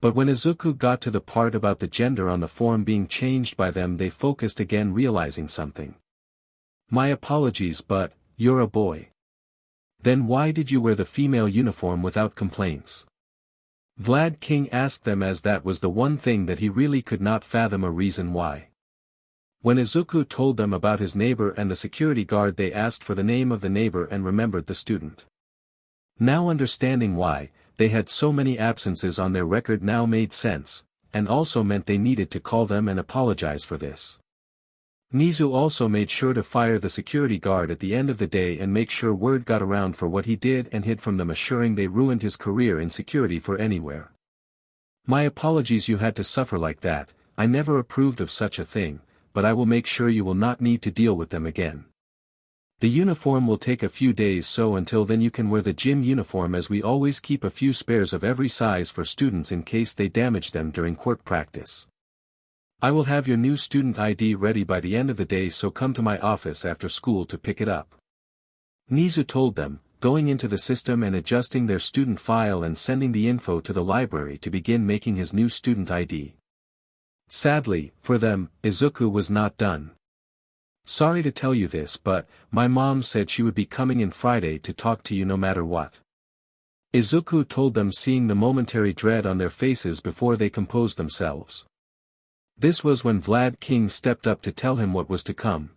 A: But when Izuku got to the part about the gender on the form being changed by them, they focused again, realizing something. "My apologies, but, you're a boy. Then why did you wear the female uniform without complaints?" Vlad King asked them, as that was the one thing that he really could not fathom a reason why. When Izuku told them about his neighbor and the security guard, they asked for the name of the neighbor and remembered the student. Now understanding why they had so many absences on their record now made sense, and also meant they needed to call them and apologize for this. Nizu also made sure to fire the security guard at the end of the day and make sure word got around for what he did and hid from them, assuring they ruined his career in security for anywhere. "My apologies you had to suffer like that, I never approved of such a thing, but I will make sure you will not need to deal with them again. The uniform will take a few days, so until then you can wear the gym uniform, as we always keep a few spares of every size for students in case they damage them during court practice. I will have your new student ID ready by the end of the day, so come to my office after school to pick it up," Nizu told them, going into the system and adjusting their student file and sending the info to the library to begin making his new student ID. Sadly, for them, Izuku was not done. "Sorry to tell you this, but, my mom said she would be coming in Friday to talk to you no matter what," Izuku told them, seeing the momentary dread on their faces before they composed themselves. This was when Vlad King stepped up to tell him what was to come.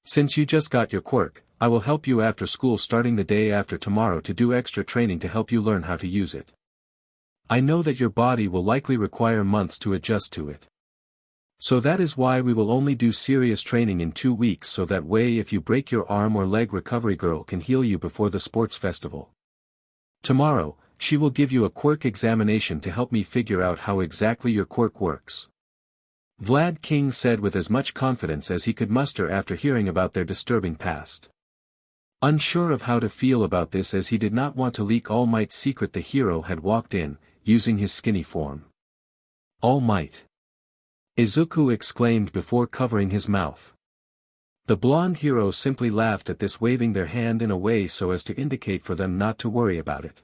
A: "Since you just got your quirk, I will help you after school starting the day after tomorrow to do extra training to help you learn how to use it. I know that your body will likely require months to adjust to it. So that is why we will only do serious training in 2 weeks, so that way if you break your arm or leg, Recovery Girl can heal you before the sports festival. Tomorrow, she will give you a quirk examination to help me figure out how exactly your quirk works," Vlad King said with as much confidence as he could muster after hearing about their disturbing past. Unsure of how to feel about this, as he did not want to leak All Might's secret, the hero had walked in, using his skinny form. "All Might!" Izuku exclaimed before covering his mouth. The blonde hero simply laughed at this, waving their hand in a way so as to indicate for them not to worry about it.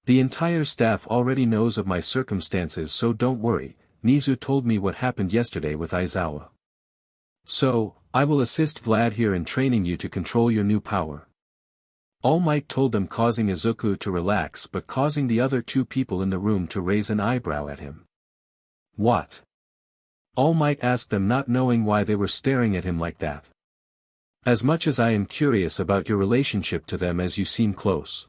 A: "The entire staff already knows of my circumstances, so don't worry. Nizu told me what happened yesterday with Aizawa. So, I will assist Vlad here in training you to control your new power." All Might told them, causing Izuku to relax but causing the other two people in the room to raise an eyebrow at him. "What?" All Might asked them, not knowing why they were staring at him like that. "As much as I am curious about your relationship to them, as you seem close,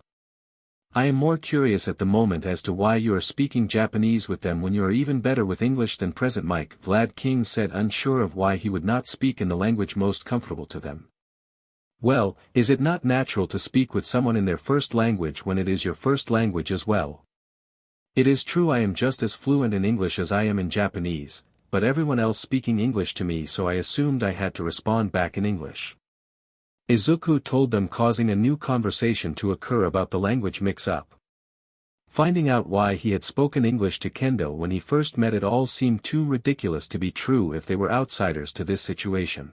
A: I am more curious at the moment as to why you are speaking Japanese with them when you are even better with English than present Mike," Vlad King said, unsure of why he would not speak in the language most comfortable to them. "Well, is it not natural to speak with someone in their first language when it is your first language as well? It is true I am just as fluent in English as I am in Japanese, but everyone else speaking English to me, so I assumed I had to respond back in English," Izuku told them, causing a new conversation to occur about the language mix-up. Finding out why he had spoken English to Kendo when he first met it all seemed too ridiculous to be true if they were outsiders to this situation.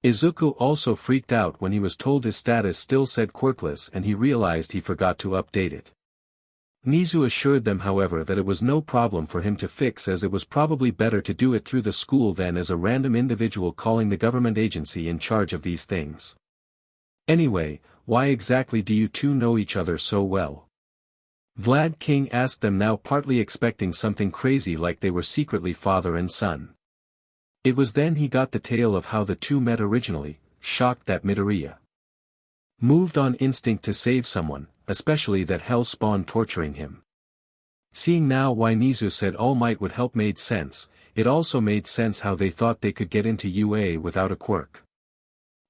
A: Izuku also freaked out when he was told his status still said quirkless, and he realized he forgot to update it. Nizu assured them, however, that it was no problem for him to fix, as it was probably better to do it through the school than as a random individual calling the government agency in charge of these things. "Anyway, why exactly do you two know each other so well?" Vlad King asked them, now partly expecting something crazy like they were secretly father and son. It was then he got the tale of how the two met originally, shocked that Midoriya moved on instinct to save someone, especially that hell spawn torturing him. Seeing now why Nizu said All Might would help made sense, it also made sense how they thought they could get into UA without a quirk.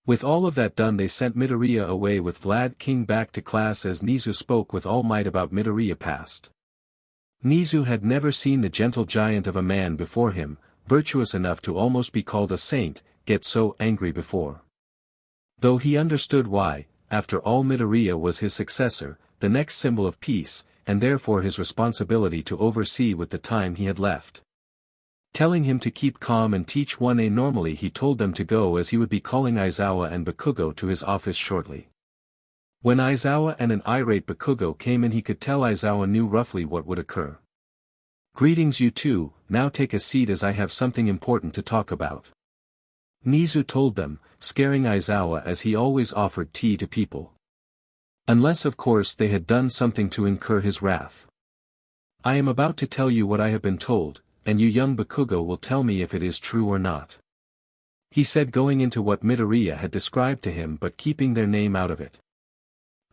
A: With all of that done, they sent Midoriya away with Vlad King back to class as Nizu spoke with all might about Midoriya past. Nizu had never seen the gentle giant of a man before him, virtuous enough to almost be called a saint, get so angry before. Though he understood why, after all Midoriya was his successor, the next symbol of peace, and therefore his responsibility to oversee with the time he had left. Telling him to keep calm and teach 1A normally, he told them to go as he would be calling Aizawa and Bakugo to his office shortly. When Aizawa and an irate Bakugo came in, he could tell Aizawa knew roughly what would occur. "Greetings you two, now take a seat as I have something important to talk about," Nizu told them, scaring Aizawa as he always offered tea to people. Unless of course they had done something to incur his wrath. "I am about to tell you what I have been told, and you young Bakugo will tell me if it is true or not," he said, going into what Midoriya had described to him but keeping their name out of it.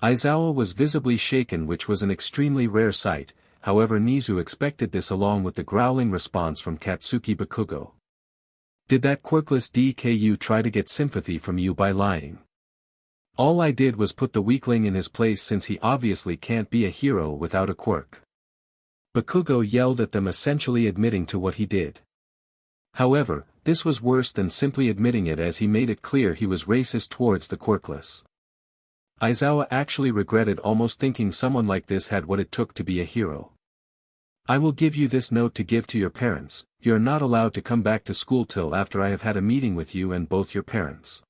A: Aizawa was visibly shaken, which was an extremely rare sight, however Nizu expected this along with the growling response from Katsuki Bakugo. "Did that quirkless DKU try to get sympathy from you by lying? All I did was put the weakling in his place since he obviously can't be a hero without a quirk." Bakugo yelled at them, essentially admitting to what he did. However, this was worse than simply admitting it, as he made it clear he was racist towards the quirkless. Aizawa actually regretted almost thinking someone like this had what it took to be a hero. "I will give you this note to give to your parents. You are not allowed to come back to school till after I have had a meeting with you and both your parents.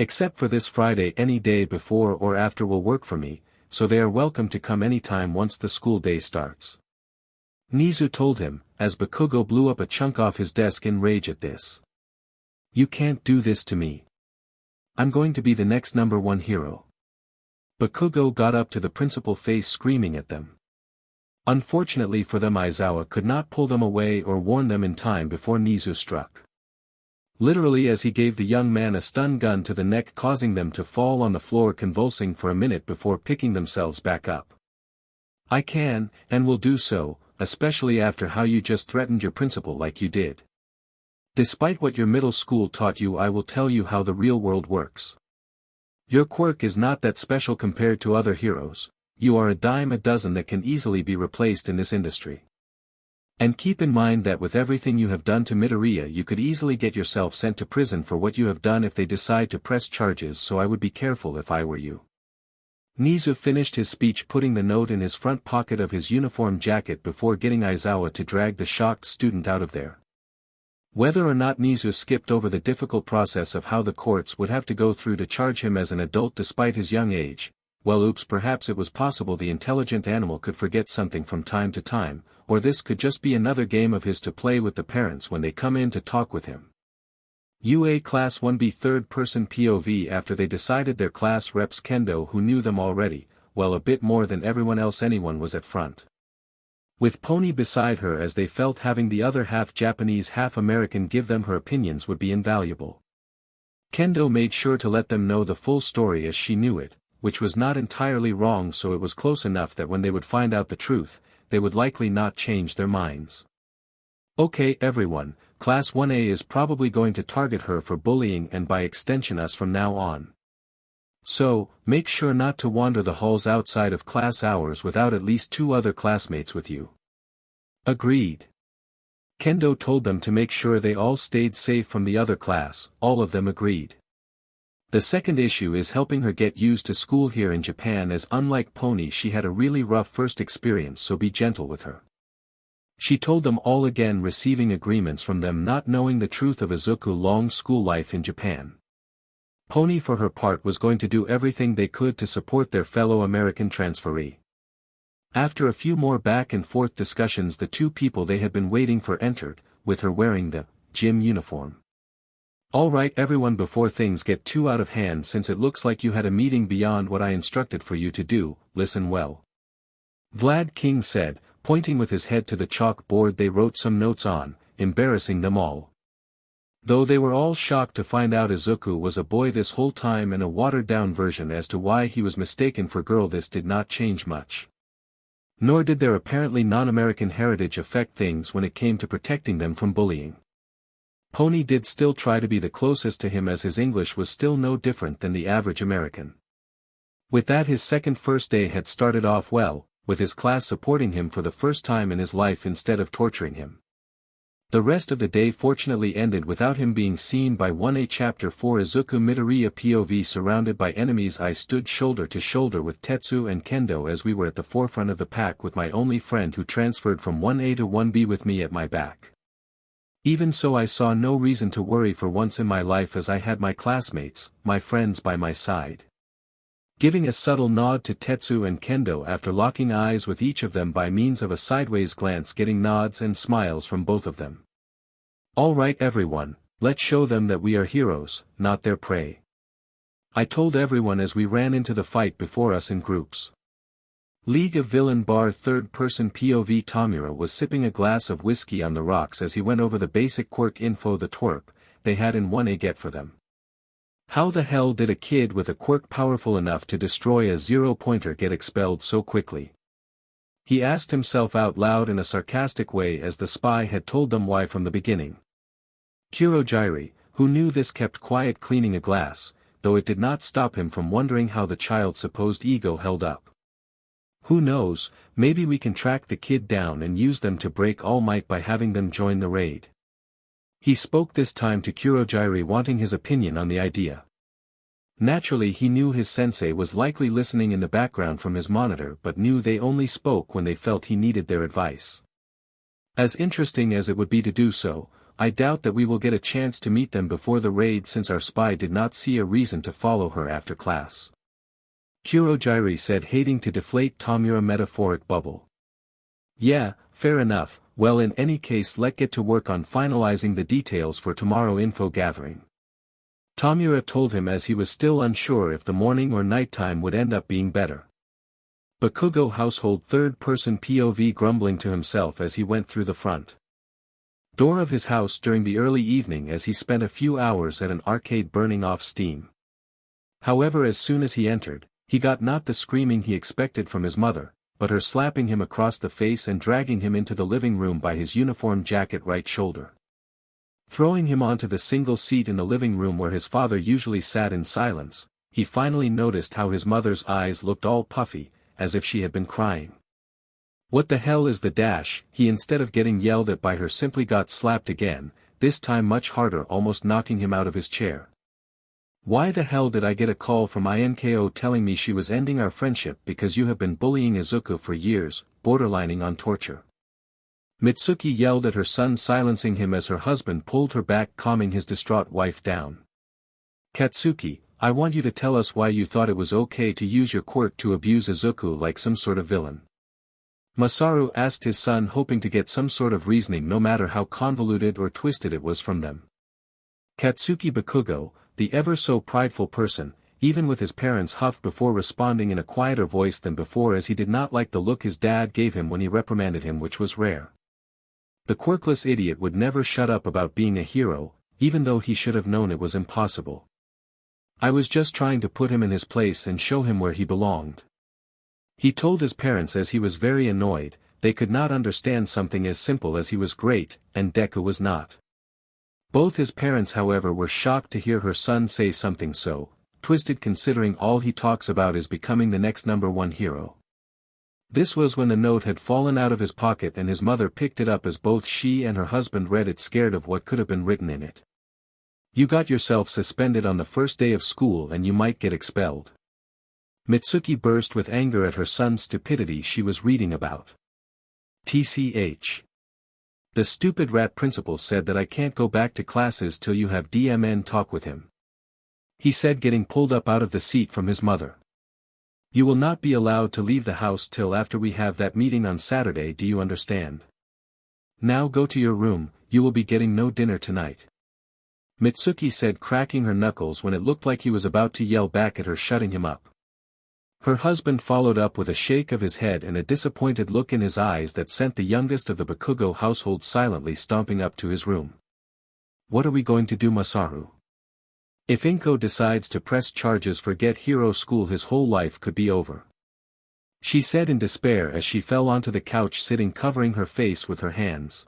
A: Except for this Friday, any day before or after will work for me, so they are welcome to come anytime once the school day starts," Nizu told him, as Bakugo blew up a chunk off his desk in rage at this. "You can't do this to me. I'm going to be the next #1 hero." Bakugo got up to the principal face, screaming at them. Unfortunately for them, Aizawa could not pull them away or warn them in time before Nizu struck. Literally, as he gave the young man a stun gun to the neck, causing them to fall on the floor convulsing for a minute before picking themselves back up. "I can, and will do so, especially after how you just threatened your principal like you did. Despite what your middle school taught you, I will tell you how the real world works. Your quirk is not that special compared to other heroes. You are a dime a dozen that can easily be replaced in this industry. And keep in mind that with everything you have done to Midoriya, you could easily get yourself sent to prison for what you have done if they decide to press charges, so I would be careful if I were you." Nizu finished his speech, putting the note in his front pocket of his uniform jacket before getting Aizawa to drag the shocked student out of there. Whether or not Nizu skipped over the difficult process of how the courts would have to go through to charge him as an adult despite his young age, well, oops, perhaps it was possible the intelligent animal could forget something from time to time, or this could just be another game of his to play with the parents when they come in to talk with him. UA Class 1B third-person POV. After they decided their class reps Kendo, who knew them already, well, a bit more than everyone else, anyone was at front. With Pony beside her, as they felt having the other half Japanese half American give them her opinions would be invaluable. Kendo made sure to let them know the full story as she knew it, which was not entirely wrong, so it was close enough that when they would find out the truth, they would likely not change their minds. "Okay everyone, Class 1A is probably going to target her for bullying and by extension us from now on. So, make sure not to wander the halls outside of class hours without at least 2 other classmates with you." Agreed. Kendo told them to make sure they all stayed safe from the other class. All of them agreed. The second issue is helping her get used to school here in Japan, as unlike Pony she had a really rough first experience, so be gentle with her. She told them all again, receiving agreements from them not knowing the truth of Izuku's long school life in Japan. Pony for her part was going to do everything they could to support their fellow American transferee. After a few more back and forth discussions, the 2 people they had been waiting for entered, with her wearing the gym uniform. "Alright everyone, before things get too out of hand, since it looks like you had a meeting beyond what I instructed for you to do, listen well," Vlad King said, pointing with his head to the chalkboard they wrote some notes on, embarrassing them all. Though they were all shocked to find out Izuku was a boy this whole time and a watered-down version as to why he was mistaken for girl, this did not change much. Nor did their apparently non-American heritage affect things when it came to protecting them from bullying. Pony did still try to be the closest to him as his English was still no different than the average American. With that, his second first day had started off well, with his class supporting him for the first time in his life instead of torturing him. The rest of the day fortunately ended without him being seen by 1A Chapter 4 Izuku Midoriya POV. Surrounded by enemies, I stood shoulder to shoulder with Tetsu and Kendo as we were at the forefront of the pack, with my only friend who transferred from 1A to 1B with me at my back. Even so, I saw no reason to worry for once in my life, as I had my classmates, my friends, by my side. Giving a subtle nod to Tetsu and Kendo after locking eyes with each of them by means of a sideways glance, getting nods and smiles from both of them. "All right everyone, let's show them that we are heroes, not their prey," I told everyone as we ran into the fight before us in groups. League of Villain bar third-person POV. Tamura was sipping a glass of whiskey on the rocks as he went over the basic quirk info the twerp they had in 1A get for them. How the hell did a kid with a quirk powerful enough to destroy a zero-pointer get expelled so quickly? He asked himself out loud in a sarcastic way, as the spy had told them why from the beginning. Kurojairi, who knew this, kept quiet, cleaning a glass, though it did not stop him from wondering how the child's supposed ego held up. Who knows, maybe we can track the kid down and use them to break All Might by having them join the raid. He spoke this time to Kurojairi, wanting his opinion on the idea. Naturally, he knew his sensei was likely listening in the background from his monitor, but knew they only spoke when they felt he needed their advice. As interesting as it would be to do so, I doubt that we will get a chance to meet them before the raid, since our spy did not see a reason to follow her after class. Kurojairi said, hating to deflate Tamura metaphoric bubble. Yeah, fair enough. Well, in any case, let's get to work on finalizing the details for tomorrow info gathering. Tamura told him, as he was still unsure if the morning or nighttime would end up being better. Bakugo household third-person POV grumbling to himself as he went through the front door of his house during the early evening, as he spent a few hours at an arcade burning off steam. However, as soon as he entered, he got not the screaming he expected from his mother, but her slapping him across the face and dragging him into the living room by his uniform jacket right shoulder. Throwing him onto the single seat in the living room where his father usually sat in silence, he finally noticed how his mother's eyes looked all puffy, as if she had been crying. What the hell is the dash? He, instead of getting yelled at by her, simply got slapped again, this time much harder, almost knocking him out of his chair. Why the hell did I get a call from INKO telling me she was ending our friendship because you have been bullying Izuku for years, borderlining on torture? Mitsuki yelled at her son, silencing him as her husband pulled her back, calming his distraught wife down. Katsuki, I want you to tell us why you thought it was okay to use your quirk to abuse Izuku like some sort of villain. Masaru asked his son, hoping to get some sort of reasoning, no matter how convoluted or twisted it was, from them. Katsuki Bakugo, the ever-so-prideful person, even with his parents, huffed before responding in a quieter voice than before, as he did not like the look his dad gave him when he reprimanded him, which was rare. The quirkless idiot would never shut up about being a hero, even though he should have known it was impossible. I was just trying to put him in his place and show him where he belonged. He told his parents, as he was very annoyed. They could not understand something as simple as he was great, and Deku was not. Both his parents, however, were shocked to hear her son say something so twisted, considering all he talks about is becoming the next #1 hero. This was when the note had fallen out of his pocket and his mother picked it up as both she and her husband read it, scared of what could have been written in it. You got yourself suspended on the first day of school and you might get expelled. Mitsuki burst with anger at her son's stupidity she was reading about. TCH. The stupid rat principal said that I can't go back to classes till you have DMN talk with him. He said, getting pulled up out of the seat from his mother. You will not be allowed to leave the house till after we have that meeting on Saturday, do you understand? Now go to your room, you will be getting no dinner tonight. Mitsuki said, cracking her knuckles when it looked like he was about to yell back at her, shutting him up. Her husband followed up with a shake of his head and a disappointed look in his eyes that sent the youngest of the Bakugo household silently stomping up to his room. What are we going to do, Masaru? If Inko decides to press charges for Get Hero School, his whole life could be over. She said in despair as she fell onto the couch, sitting covering her face with her hands.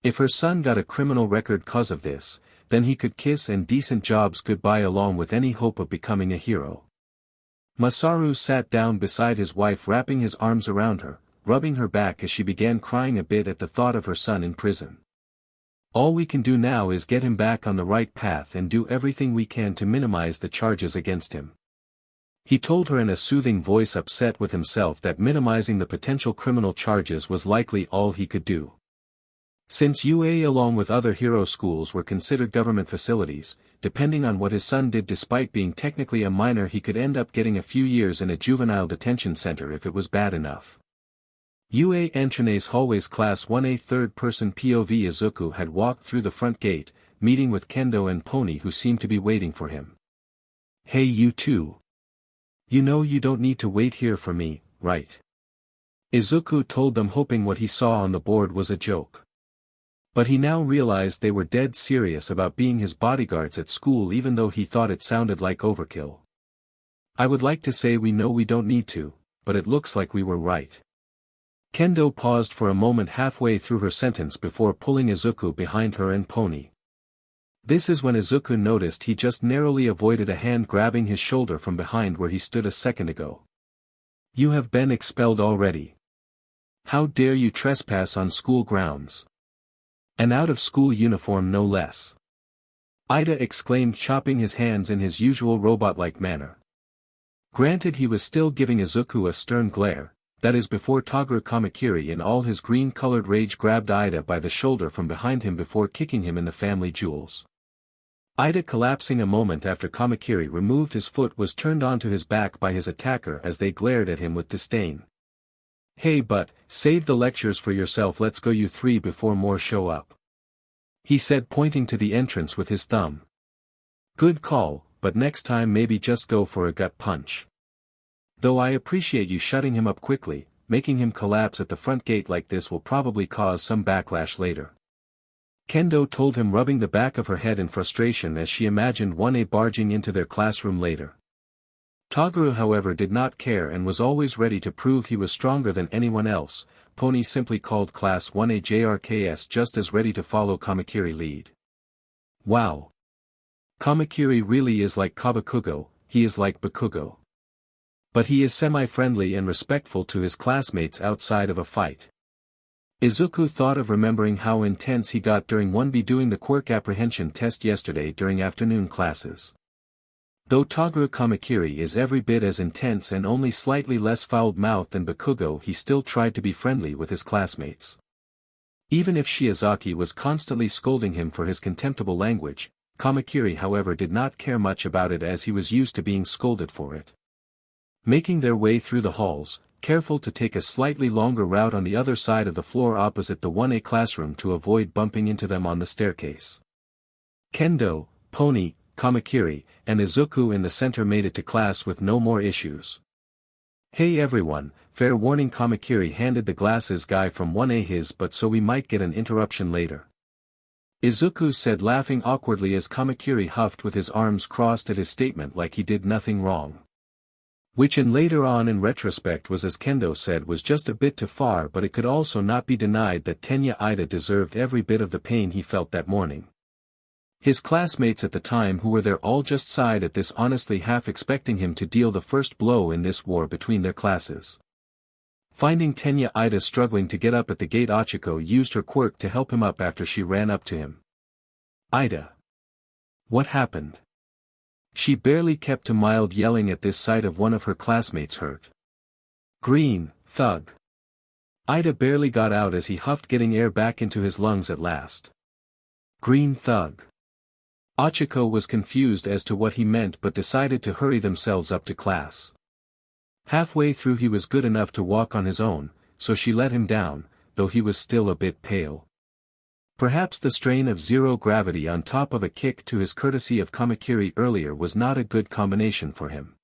A: If her son got a criminal record cause of this, then he could kiss and decent jobs goodbye along with any hope of becoming a hero. Masaru sat down beside his wife, wrapping his arms around her, rubbing her back as she began crying a bit at the thought of her son in prison. All we can do now is get him back on the right path and do everything we can to minimize the charges against him. He told her in a soothing voice, upset with himself that minimizing the potential criminal charges was likely all he could do. Since UA along with other hero schools were considered government facilities, depending on what his son did, despite being technically a minor, he could end up getting a few years in a juvenile detention center if it was bad enough. UA Entrainés hallways. Class 1A third-person POV. Izuku had walked through the front gate, meeting with Kendo and Pony, who seemed to be waiting for him. "Hey, you two. You know you don't need to wait here for me, right?" Izuku told them, hoping what he saw on the board was a joke. But he now realized they were dead serious about being his bodyguards at school, even though he thought it sounded like overkill. "I would like to say we know we don't need to, but it looks like we were right." Kendo paused for a moment halfway through her sentence before pulling Izuku behind her and Pony. This is when Izuku noticed he just narrowly avoided a hand grabbing his shoulder from behind where he stood a second ago. "You have been expelled already. How dare you trespass on school grounds? An out-of-school uniform no less," Ida exclaimed, chopping his hands in his usual robot-like manner. Granted, he was still giving Izuku a stern glare, that is before Toguro Kamakiri in all his green-colored rage grabbed Ida by the shoulder from behind him before kicking him in the family jewels. Ida, collapsing a moment after Kamakiri removed his foot, was turned onto his back by his attacker as they glared at him with disdain. "Hey, but, save the lectures for yourself, let's go you three before more show up," he said, pointing to the entrance with his thumb. "Good call, but next time maybe just go for a gut punch. Though I appreciate you shutting him up quickly, making him collapse at the front gate like this will probably cause some backlash later," Kendo told him, rubbing the back of her head in frustration as she imagined 1A barging into their classroom later. Toguro, however, did not care and was always ready to prove he was stronger than anyone else. Pony simply called Class 1A JRKS, just as ready to follow Kamakiri lead. "Wow. Kamakiri really is like Kabakugo, he is like Bakugo. But he is semi-friendly and respectful to his classmates outside of a fight." Izuku thought of remembering how intense he got during 1B doing the quirk apprehension test yesterday during afternoon classes. Though Toguro Kamakiri is every bit as intense and only slightly less foul-mouthed than Bakugo, he still tried to be friendly with his classmates. Even if Shiozaki was constantly scolding him for his contemptible language, Kamakiri, however, did not care much about it as he was used to being scolded for it. Making their way through the halls, careful to take a slightly longer route on the other side of the floor opposite the 1A classroom to avoid bumping into them on the staircase. Kendo, Pony, Kamakiri, and Izuku in the center made it to class with no more issues. "Hey everyone, fair warning," Kamakiri handed the glasses guy from 1A his, "but so we might get an interruption later," Izuku said, laughing awkwardly as Kamakiri huffed with his arms crossed at his statement like he did nothing wrong. Which in later on in retrospect was, as Kendo said, was just a bit too far, but it could also not be denied that Tenya Ida deserved every bit of the pain he felt that morning. His classmates at the time who were there all just sighed at this, honestly half expecting him to deal the first blow in this war between their classes. Finding Tenya Ida struggling to get up at the gate, Ochiko used her quirk to help him up after she ran up to him. "Ida. What happened?" She barely kept to mild yelling at this sight of one of her classmates hurt. "Green, thug." Ida barely got out as he huffed, getting air back into his lungs at last. "Green thug." Ochiko was confused as to what he meant but decided to hurry themselves up to class. Halfway through he was good enough to walk on his own, so she let him down, though he was still a bit pale. Perhaps the strain of zero gravity on top of a kick to his courtesy of Kamakiri earlier was not a good combination for him.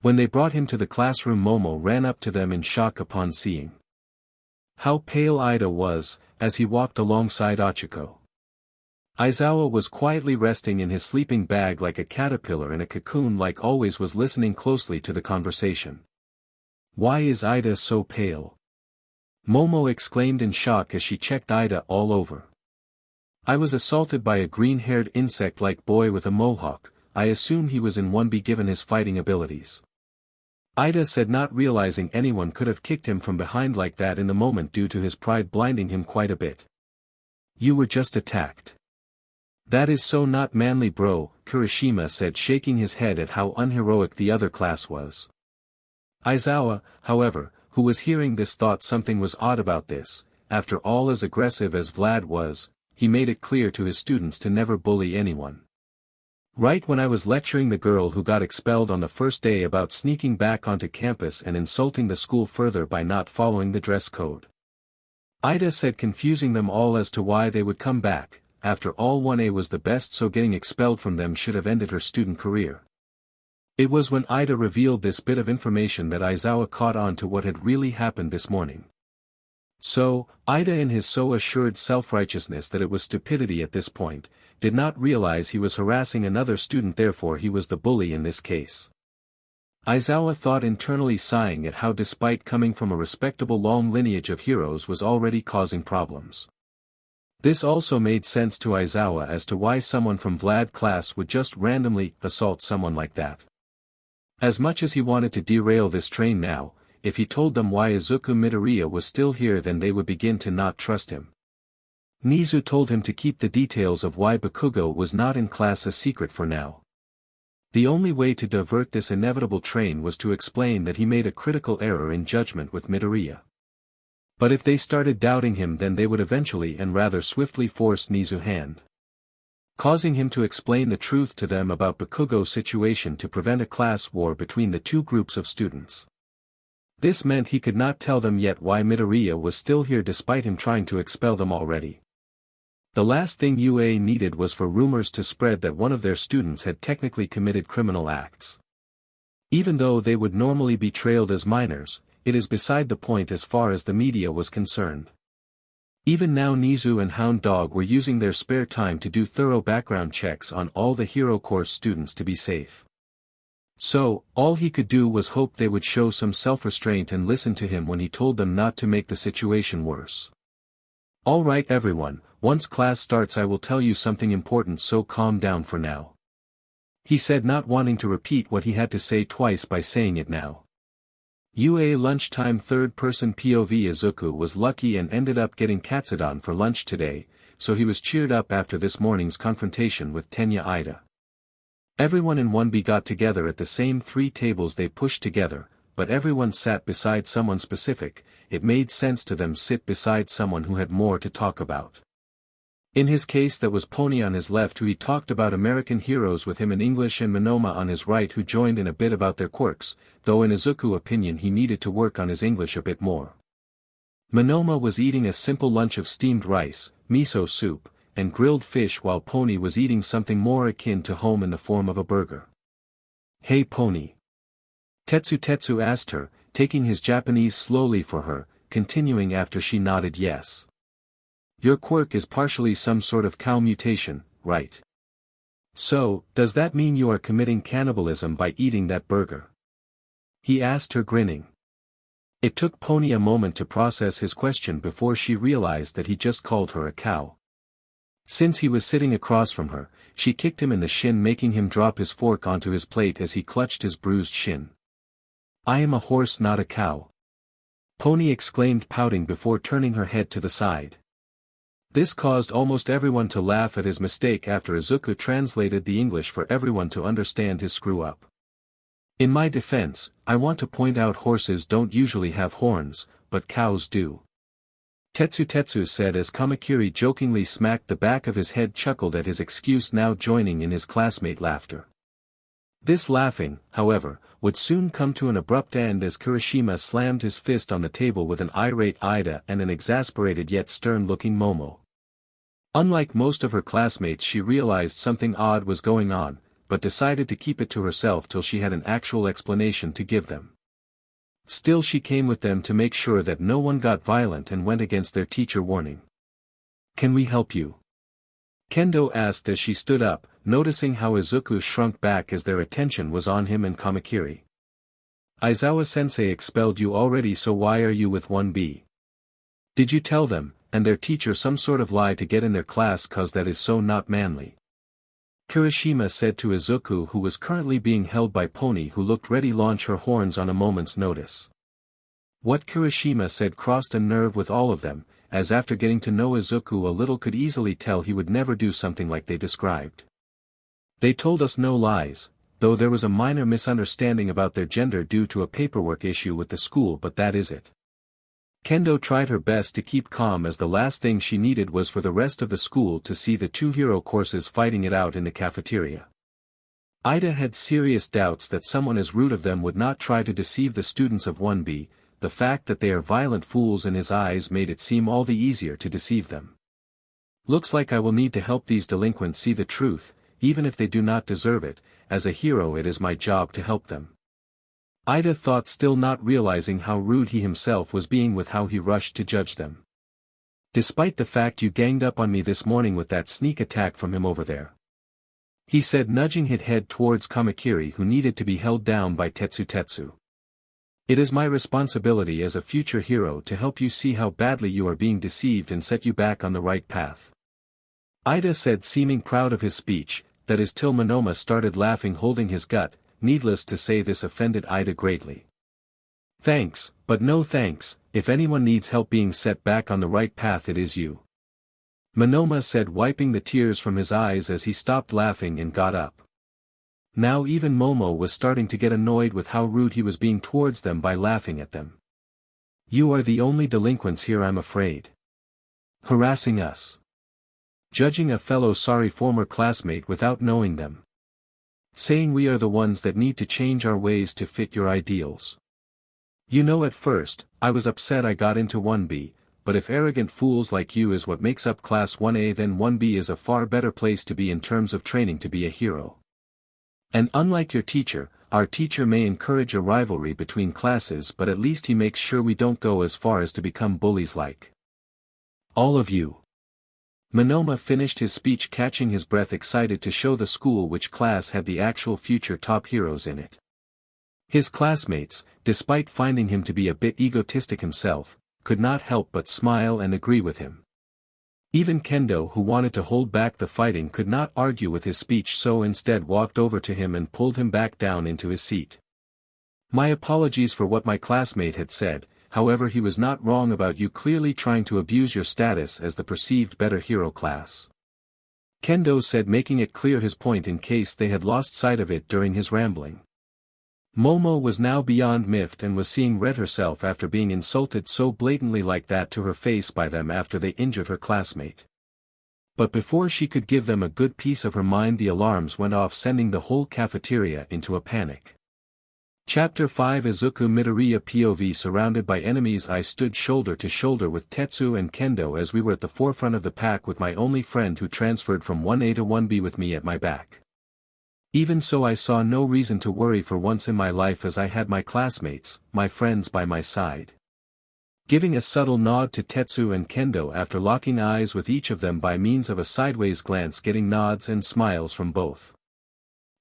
A: When they brought him to the classroom, Momo ran up to them in shock upon seeing how pale Ida was, as he walked alongside Ochiko. Aizawa was quietly resting in his sleeping bag like a caterpillar in a cocoon, like always, was listening closely to the conversation. "Why is Ida so pale?" Momo exclaimed in shock as she checked Ida all over. I was assaulted by a green-haired insect-like boy with a mohawk. I assume he was in 1B given his fighting abilities. Ida said, not realizing anyone could have kicked him from behind like that in the moment due to his pride blinding him quite a bit. You were just attacked. That is so not manly, bro, Kirishima said, shaking his head at how unheroic the other class was. Aizawa, however, who was hearing this, thought something was odd about this. After all, as aggressive as Vlad was, he made it clear to his students to never bully anyone. Right when I was lecturing the girl who got expelled on the first day about sneaking back onto campus and insulting the school further by not following the dress code. Ida said, confusing them all as to why they would come back. After all, 1A was the best, so getting expelled from them should have ended her student career. It was when Ida revealed this bit of information that Aizawa caught on to what had really happened this morning. So, Ida, in his so assured self-righteousness that it was stupidity at this point, did not realize he was harassing another student, therefore he was the bully in this case. Aizawa thought internally, sighing at how, despite coming from a respectable long lineage of heroes, was already causing problems. This also made sense to Aizawa as to why someone from Vlad's class would just randomly assault someone like that. As much as he wanted to derail this train now, if he told them why Izuku Midoriya was still here, then they would begin to not trust him. Nizu told him to keep the details of why Bakugo was not in class a secret for now. The only way to divert this inevitable train was to explain that he made a critical error in judgment with Midoriya. But if they started doubting him, then they would eventually and rather swiftly force Nizu's hand, causing him to explain the truth to them about Bakugo's situation to prevent a class war between the two groups of students. This meant he could not tell them yet why Midoriya was still here despite him trying to expel them already. The last thing UA needed was for rumors to spread that one of their students had technically committed criminal acts. Even though they would normally be trailed as minors, it is beside the point as far as the media was concerned. Even now, Nizu and Hound Dog were using their spare time to do thorough background checks on all the Hero Course students to be safe. So, all he could do was hope they would show some self-restraint and listen to him when he told them not to make the situation worse. All right everyone, once class starts I will tell you something important, so calm down for now. He said, not wanting to repeat what he had to say twice by saying it now. UA lunchtime. Third-person POV. Izuku was lucky and ended up getting katsudon for lunch today, so he was cheered up after this morning's confrontation with Tenya Ida. Everyone in 1B got together at the same 3 tables they pushed together, but everyone sat beside someone specific. It made sense to them sit beside someone who had more to talk about. In his case, that was Pony on his left, who he talked about American heroes with him in English, and Monoma on his right, who joined in a bit about their quirks, though in Izuku's opinion he needed to work on his English a bit more. Monoma was eating a simple lunch of steamed rice, miso soup, and grilled fish, while Pony was eating something more akin to home in the form of a burger. Hey Pony. Tetsu asked her, taking his Japanese slowly for her, continuing after she nodded yes. Your quirk is partially some sort of cow mutation, right? So, does that mean you are committing cannibalism by eating that burger? He asked her, grinning. It took Pony a moment to process his question before she realized that he just called her a cow. Since he was sitting across from her, she kicked him in the shin, making him drop his fork onto his plate as he clutched his bruised shin. I am a horse, not a cow. Pony exclaimed, pouting before turning her head to the side. This caused almost everyone to laugh at his mistake after Izuku translated the English for everyone to understand his screw-up. In my defense, I want to point out horses don't usually have horns, but cows do. Tetsu said as Kamakiri jokingly smacked the back of his head, chuckled at his excuse, now joining in his classmate laughter. This laughing, however, would soon come to an abrupt end as Kirishima slammed his fist on the table with an irate Ida and an exasperated yet stern-looking Momo. Unlike most of her classmates, she realized something odd was going on, but decided to keep it to herself till she had an actual explanation to give them. Still, she came with them to make sure that no one got violent and went against their teacher warning. Can we help you? Kendo asked as she stood up, noticing how Izuku shrunk back as their attention was on him and Kamakiri. Aizawa-sensei expelled you already, so why are you with 1B? Did you tell them, and their teacher some sort of lie to get in their class cause that is so not manly? Kirishima said to Izuku, who was currently being held by Pony, who looked ready to launch her horns on a moment's notice. What Kirishima said crossed a nerve with all of them, as after getting to know Izuku a little could easily tell he would never do something like they described. They told us no lies, though there was a minor misunderstanding about their gender due to a paperwork issue with the school, but that is it. Kendo tried her best to keep calm, as the last thing she needed was for the rest of the school to see the two hero courses fighting it out in the cafeteria. Ida had serious doubts that someone as rude of them would not try to deceive the students of 1B, the fact that they are violent fools in his eyes made it seem all the easier to deceive them. Looks like I will need to help these delinquents see the truth, even if they do not deserve it. As a hero it is my job to help them. Ida thought, still not realizing how rude he himself was being with how he rushed to judge them. Despite the fact you ganged up on me this morning with that sneak attack from him over there, he said, nudging his head towards Kamakiri, who needed to be held down by Tetsu. It is my responsibility as a future hero to help you see how badly you are being deceived and set you back on the right path. Ida said, seeming proud of his speech. That is till Monoma started laughing, holding his gut. Needless to say, this offended Ida greatly. Thanks, but no thanks. If anyone needs help being set back on the right path, it is you. Monoma said, wiping the tears from his eyes as he stopped laughing and got up. Now even Momo was starting to get annoyed with how rude he was being towards them by laughing at them. You are the only delinquents here, I'm afraid. Harassing us. Judging a fellow former classmate without knowing them. Saying we are the ones that need to change our ways to fit your ideals. You know, at first, I was upset I got into 1B, but if arrogant fools like you is what makes up Class 1A, then 1B is a far better place to be in terms of training to be a hero. And unlike your teacher, our teacher may encourage a rivalry between classes, but at least he makes sure we don't go as far as to become bullies like all of you. Monoma finished his speech, catching his breath, excited to show the school which class had the actual future top heroes in it. His classmates, despite finding him to be a bit egotistic himself, could not help but smile and agree with him. Even Kendo, who wanted to hold back the fighting, could not argue with his speech, so instead walked over to him and pulled him back down into his seat. My apologies for what my classmate had said. However, he was not wrong about you clearly trying to abuse your status as the perceived better hero class. Kendo said, making it clear his point in case they had lost sight of it during his rambling. Momo was now beyond miffed and was seeing red herself after being insulted so blatantly like that to her face by them after they injured her classmate. But before she could give them a good piece of her mind, the alarms went off, sending the whole cafeteria into a panic. Chapter 5 Izuku Midoriya POV. Surrounded by enemies, I stood shoulder to shoulder with Tetsu and Kendo as we were at the forefront of the pack, with my only friend who transferred from 1A to 1B with me at my back. Even so, I saw no reason to worry for once in my life, as I had my classmates, my friends, by my side. Giving a subtle nod to Tetsu and Kendo after locking eyes with each of them by means of a sideways glance, getting nods and smiles from both.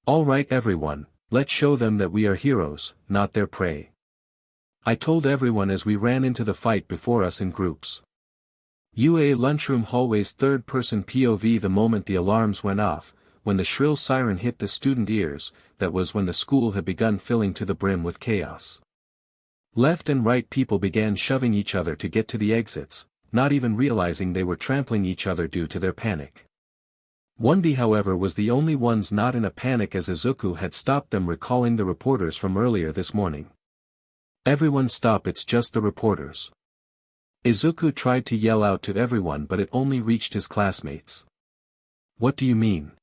A: All right everyone. Let's show them that we are heroes, not their prey. I told everyone as we ran into the fight before us in groups. UA lunchroom hallways, third-person POV. The moment the alarms went off, when the shrill siren hit the student ears, that was when the school had begun filling to the brim with chaos. Left and right people began shoving each other to get to the exits, not even realizing they were trampling each other due to their panic. 1B, however, was the only ones not in a panic, as Izuku had stopped them, recalling the reporters from earlier this morning. Everyone stop, it's just the reporters. Izuku tried to yell out to everyone, but it only reached his classmates. What do you mean?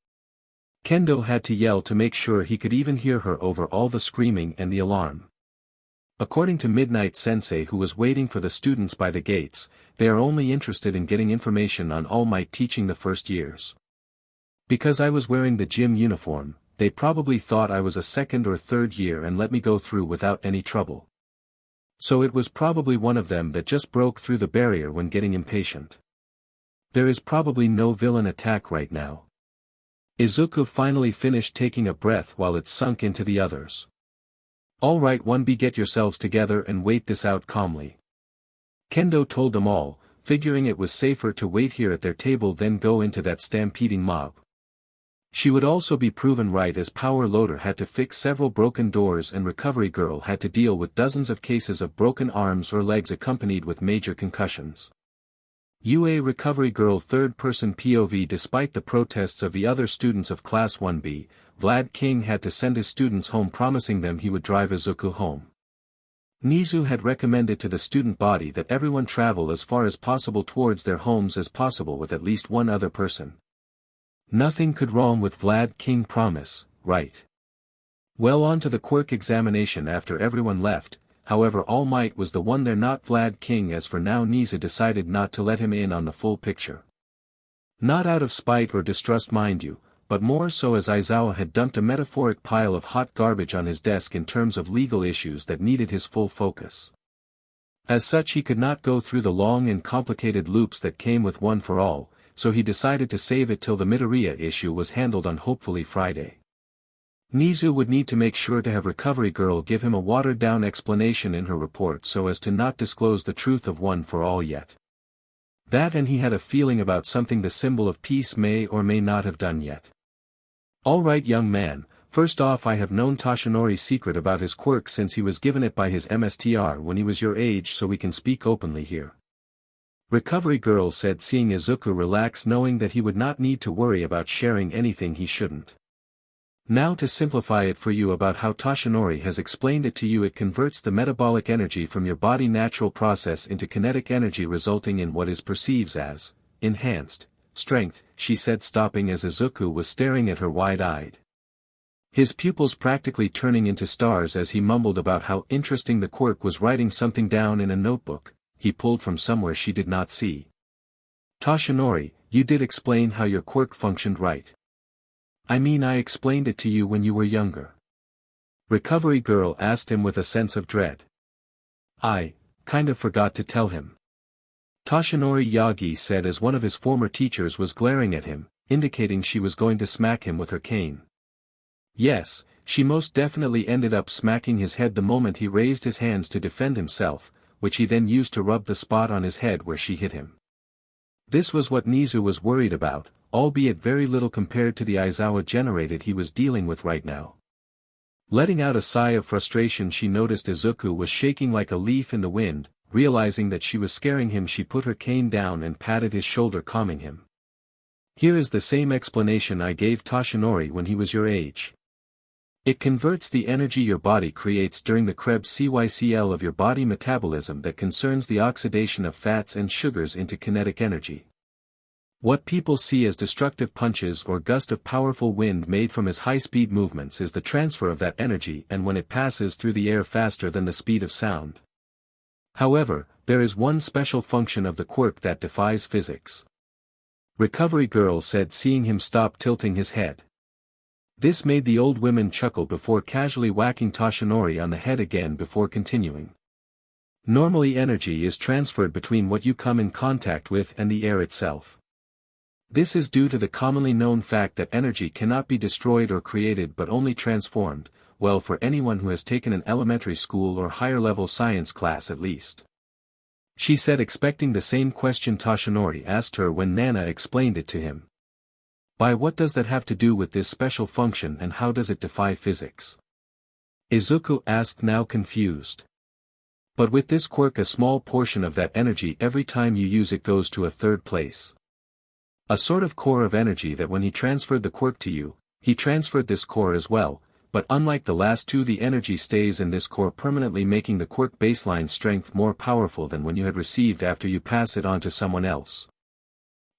A: Kendo had to yell to make sure he could even hear her over all the screaming and the alarm. According to Midnight Sensei, who was waiting for the students by the gates, they are only interested in getting information on All Might teaching the first years. Because I was wearing the gym uniform, they probably thought I was a second or third year and let me go through without any trouble. So it was probably one of them that just broke through the barrier when getting impatient. There is probably no villain attack right now. Izuku finally finished, taking a breath while it sunk into the others. All right 1B, get yourselves together and wait this out calmly. Kendo told them all, figuring it was safer to wait here at their table than go into that stampeding mob. She would also be proven right, as Power Loader had to fix several broken doors and Recovery Girl had to deal with dozens of cases of broken arms or legs accompanied with major concussions. UA Recovery Girl third-person POV. Despite the protests of the other students of Class 1B, Vlad King had to send his students home, promising them he would drive Izuku home. Nizu had recommended to the student body that everyone travel as far as possible towards their homes as possible with at least one other person. Nothing could wrong with Vlad King promise, right? Well, on to the quirk examination after everyone left. However, All Might was the one there, not Vlad King, as for now Nizu decided not to let him in on the full picture. Not out of spite or distrust, mind you, but more so as Aizawa had dumped a metaphoric pile of hot garbage on his desk in terms of legal issues that needed his full focus. As such, he could not go through the long and complicated loops that came with One for All, so he decided to save it till the Midoriya issue was handled on hopefully Friday. Nizu would need to make sure to have Recovery Girl give him a watered-down explanation in her report so as to not disclose the truth of One for All yet. That, and he had a feeling about something the symbol of peace may or may not have done yet. Alright, young man, first off, I have known Toshinori's secret about his quirk since he was given it by his MSTR when he was your age, so we can speak openly here. Recovery Girl said, seeing Izuku relax, knowing that he would not need to worry about sharing anything he shouldn't. Now to simplify it for you about how Toshinori has explained it to you, it converts the metabolic energy from your body natural process into kinetic energy, resulting in what is perceived as enhanced strength, she said, stopping as Izuku was staring at her wide-eyed. His pupils practically turning into stars as he mumbled about how interesting the quirk was, writing something down in a notebook he pulled from somewhere she did not see. Toshinori, you did explain how your quirk functioned, right? I mean, I explained it to you when you were younger. Recovery Girl asked him with a sense of dread. I kind of forgot to tell him. Toshinori Yagi said as one of his former teachers was glaring at him, indicating she was going to smack him with her cane. Yes, she most definitely ended up smacking his head the moment he raised his hands to defend himself, which he then used to rub the spot on his head where she hit him. This was what Nizu was worried about, albeit very little compared to the Aizawa generated he was dealing with right now. Letting out a sigh of frustration, she noticed Izuku was shaking like a leaf in the wind. Realizing that she was scaring him, she put her cane down and patted his shoulder, calming him. Here is the same explanation I gave Toshinori when he was your age. It converts the energy your body creates during the Krebs cycle of your body metabolism that concerns the oxidation of fats and sugars into kinetic energy. What people see as destructive punches or gust of powerful wind made from his high-speed movements is the transfer of that energy, and when it passes through the air faster than the speed of sound. However, there is one special function of the quirk that defies physics. Recovery Girl said, seeing him stop tilting his head. This made the old women chuckle before casually whacking Toshinori on the head again before continuing. Normally, energy is transferred between what you come in contact with and the air itself. This is due to the commonly known fact that energy cannot be destroyed or created but only transformed, well, for anyone who has taken an elementary school or higher level science class at least. She said, expecting the same question Toshinori asked her when Nana explained it to him. By what does that have to do with this special function, and how does it defy physics? Izuku asked, now confused. But with this quirk, a small portion of that energy every time you use it goes to a third place. A sort of core of energy that when he transferred the quirk to you, he transferred this core as well, but unlike the last two, the energy stays in this core permanently, making the quirk baseline strength more powerful than when you had received after you pass it on to someone else.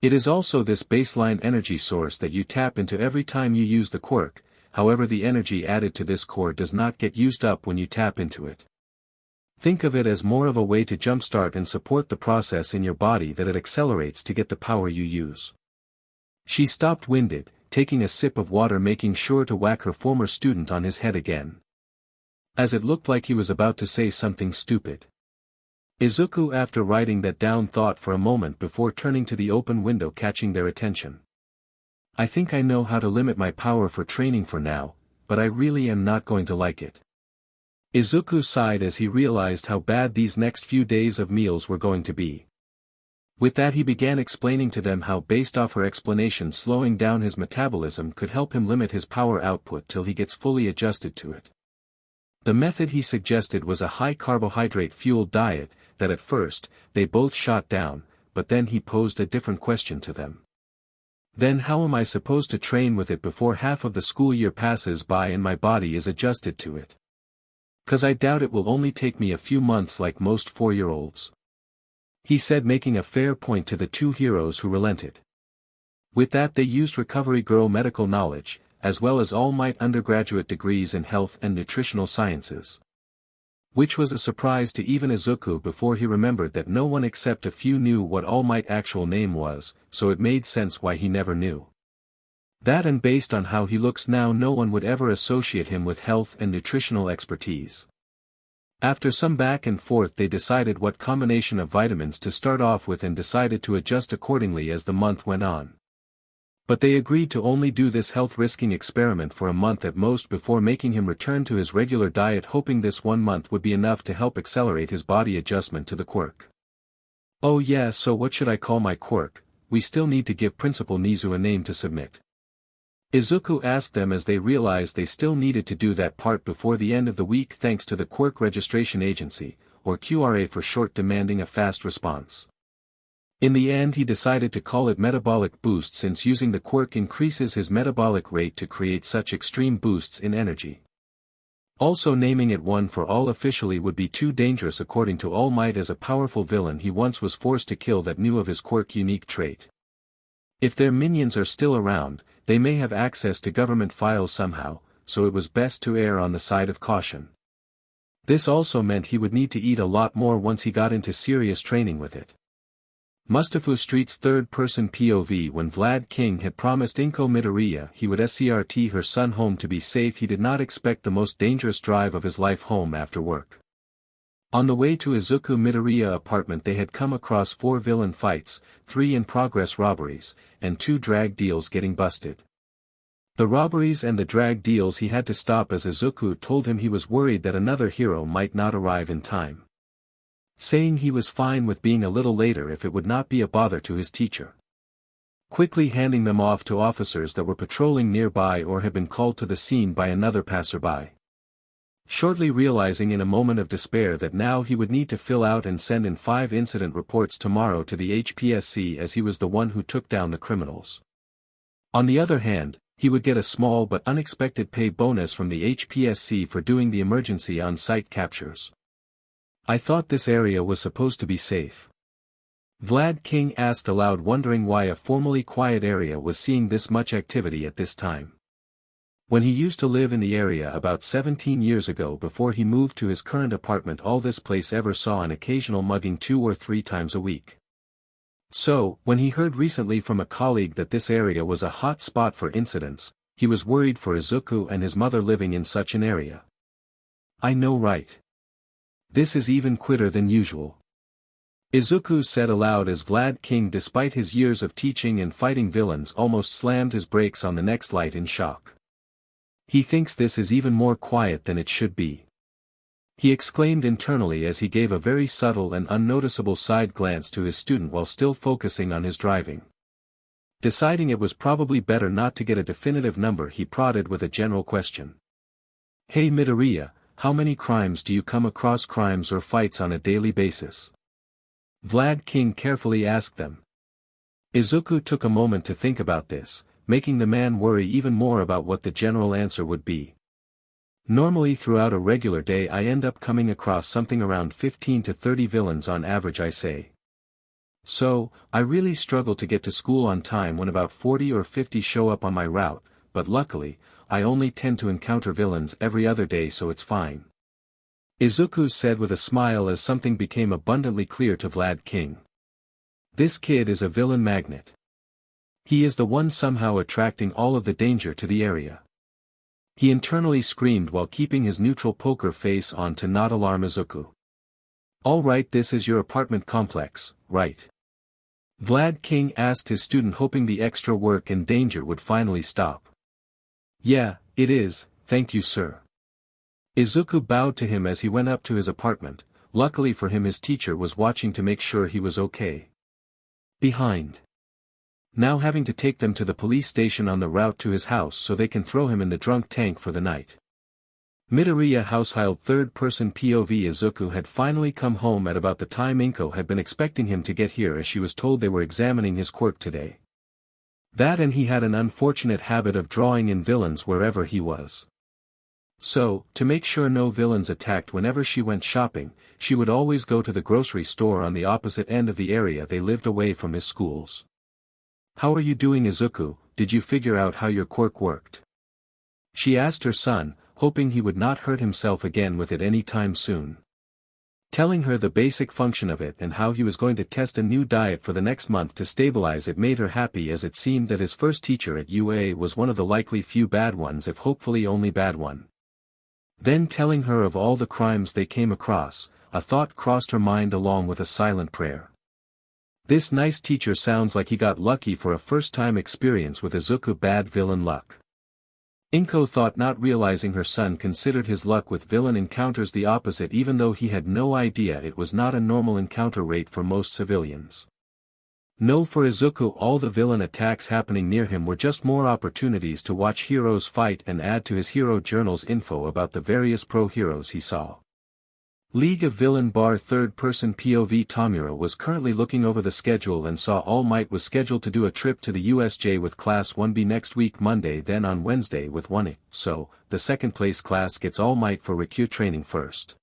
A: It is also this baseline energy source that you tap into every time you use the quirk, however the energy added to this core does not get used up when you tap into it. Think of it as more of a way to jumpstart and support the process in your body that it accelerates to get the power you use. She stopped, winded, taking a sip of water, making sure to whack her former student on his head again, as it looked like he was about to say something stupid. Izuku, after writing that down, thought for a moment before turning to the open window, catching their attention. I think I know how to limit my power for training for now, but I really am not going to like it. Izuku sighed as he realized how bad these next few days of meals were going to be. With that he began explaining to them how based off her explanation slowing down his metabolism could help him limit his power output till he gets fully adjusted to it. The method he suggested was a high-carbohydrate-fueled diet, that at first, they both shot down, but then he posed a different question to them. Then how am I supposed to train with it before half of the school year passes by and my body is adjusted to it? 'Cause I doubt it will only take me a few months like most 4-year-olds. He said, making a fair point to the two heroes who relented. With that they used Recovery Girl medical knowledge, as well as All Might undergraduate degrees in health and nutritional sciences. Which was a surprise to even Izuku before he remembered that no one except a few knew what All Might's actual name was, so it made sense why he never knew. That, and based on how he looks now, no one would ever associate him with health and nutritional expertise. After some back and forth they decided what combination of vitamins to start off with and decided to adjust accordingly as the month went on. But they agreed to only do this health-risking experiment for a month at most before making him return to his regular diet, hoping this 1 month would be enough to help accelerate his body adjustment to the quirk. Oh yeah, so what should I call my quirk? We still need to give Principal Nizu a name to submit. Izuku asked them as they realized they still needed to do that part before the end of the week thanks to the Quirk Registration Agency, or QRA for short, demanding a fast response. In the end he decided to call it Metabolic Boost since using the quirk increases his metabolic rate to create such extreme boosts in energy. Also naming it One for All officially would be too dangerous according to All Might, as a powerful villain he once was forced to kill that knew of his quirk unique trait. If their minions are still around, they may have access to government files somehow, so it was best to err on the side of caution. This also meant he would need to eat a lot more once he got into serious training with it. Mustafa Street's third-person POV. When Vlad King had promised Inko Midoriya he would escort her son home to be safe, he did not expect the most dangerous drive of his life home after work. On the way to Izuku Midoriya apartment they had come across 4 villain fights, 3 in-progress robberies, and 2 drag deals getting busted. The robberies and the drag deals he had to stop as Izuku told him he was worried that another hero might not arrive in time, saying he was fine with being a little later if it would not be a bother to his teacher. Quickly handing them off to officers that were patrolling nearby or had been called to the scene by another passerby. Shortly realizing in a moment of despair that now he would need to fill out and send in 5 incident reports tomorrow to the HPSC as he was the one who took down the criminals. On the other hand, he would get a small but unexpected pay bonus from the HPSC for doing the emergency on-site captures. I thought this area was supposed to be safe. Vlad King asked aloud, wondering why a formerly quiet area was seeing this much activity at this time. When he used to live in the area about 17 years ago before he moved to his current apartment, all this place ever saw an occasional mugging 2 or 3 times a week. So, when he heard recently from a colleague that this area was a hot spot for incidents, he was worried for Izuku and his mother living in such an area. I know, right? This is even quitter than usual. Izuku said aloud as Vlad King, despite his years of teaching and fighting villains, almost slammed his brakes on the next light in shock. He thinks this is even more quiet than it should be. He exclaimed internally as he gave a very subtle and unnoticeable side glance to his student while still focusing on his driving. Deciding it was probably better not to get a definitive number, he prodded with a general question. Hey Midoriya, how many crimes do you come across, crimes or fights on a daily basis? Vlad King carefully asked them. Izuku took a moment to think about this, making the man worry even more about what the general answer would be. Normally throughout a regular day I end up coming across something around 15 to 30 villains on average, I say. So, I really struggle to get to school on time when about 40 or 50 show up on my route, but luckily, I only tend to encounter villains every other day, so it's fine. Izuku said with a smile as something became abundantly clear to Vlad King. This kid is a villain magnet. He is the one somehow attracting all of the danger to the area. He internally screamed while keeping his neutral poker face on to not alarm Izuku. All right, this is your apartment complex, right? Vlad King asked his student, hoping the extra work and danger would finally stop. Yeah, it is, thank you sir. Izuku bowed to him as he went up to his apartment. Luckily for him his teacher was watching to make sure he was okay. behind. Now having to take them to the police station on the route to his house so they can throw him in the drunk tank for the night. Midoriya household third-person POV. Izuku had finally come home at about the time Inko had been expecting him to get here, as she was told they were examining his quirk today. That, and he had an unfortunate habit of drawing in villains wherever he was. So, to make sure no villains attacked whenever she went shopping, she would always go to the grocery store on the opposite end of the area they lived away from his schools. "How are you doing, Izuku? Did you figure out how your quirk worked?" she asked her son, hoping he would not hurt himself again with it any time soon. Telling her the basic function of it and how he was going to test a new diet for the next month to stabilize it made her happy, as it seemed that his first teacher at UA was one of the likely few bad ones, if hopefully only bad one. Then telling her of all the crimes they came across, a thought crossed her mind along with a silent prayer. This nice teacher sounds like he got lucky for a first-time experience with Izuku bad villain luck. Inko thought, not realizing her son considered his luck with villain encounters the opposite, even though he had no idea it was not a normal encounter rate for most civilians. No, for Izuku all the villain attacks happening near him were just more opportunities to watch heroes fight and add to his hero journal's info about the various pro-heroes he saw. League of Villain bar third-person POV. Tamura was currently looking over the schedule and saw All Might was scheduled to do a trip to the USJ with Class 1B next week Monday, then on Wednesday with 1A, so, the second-place class gets All Might for Rikyu training first.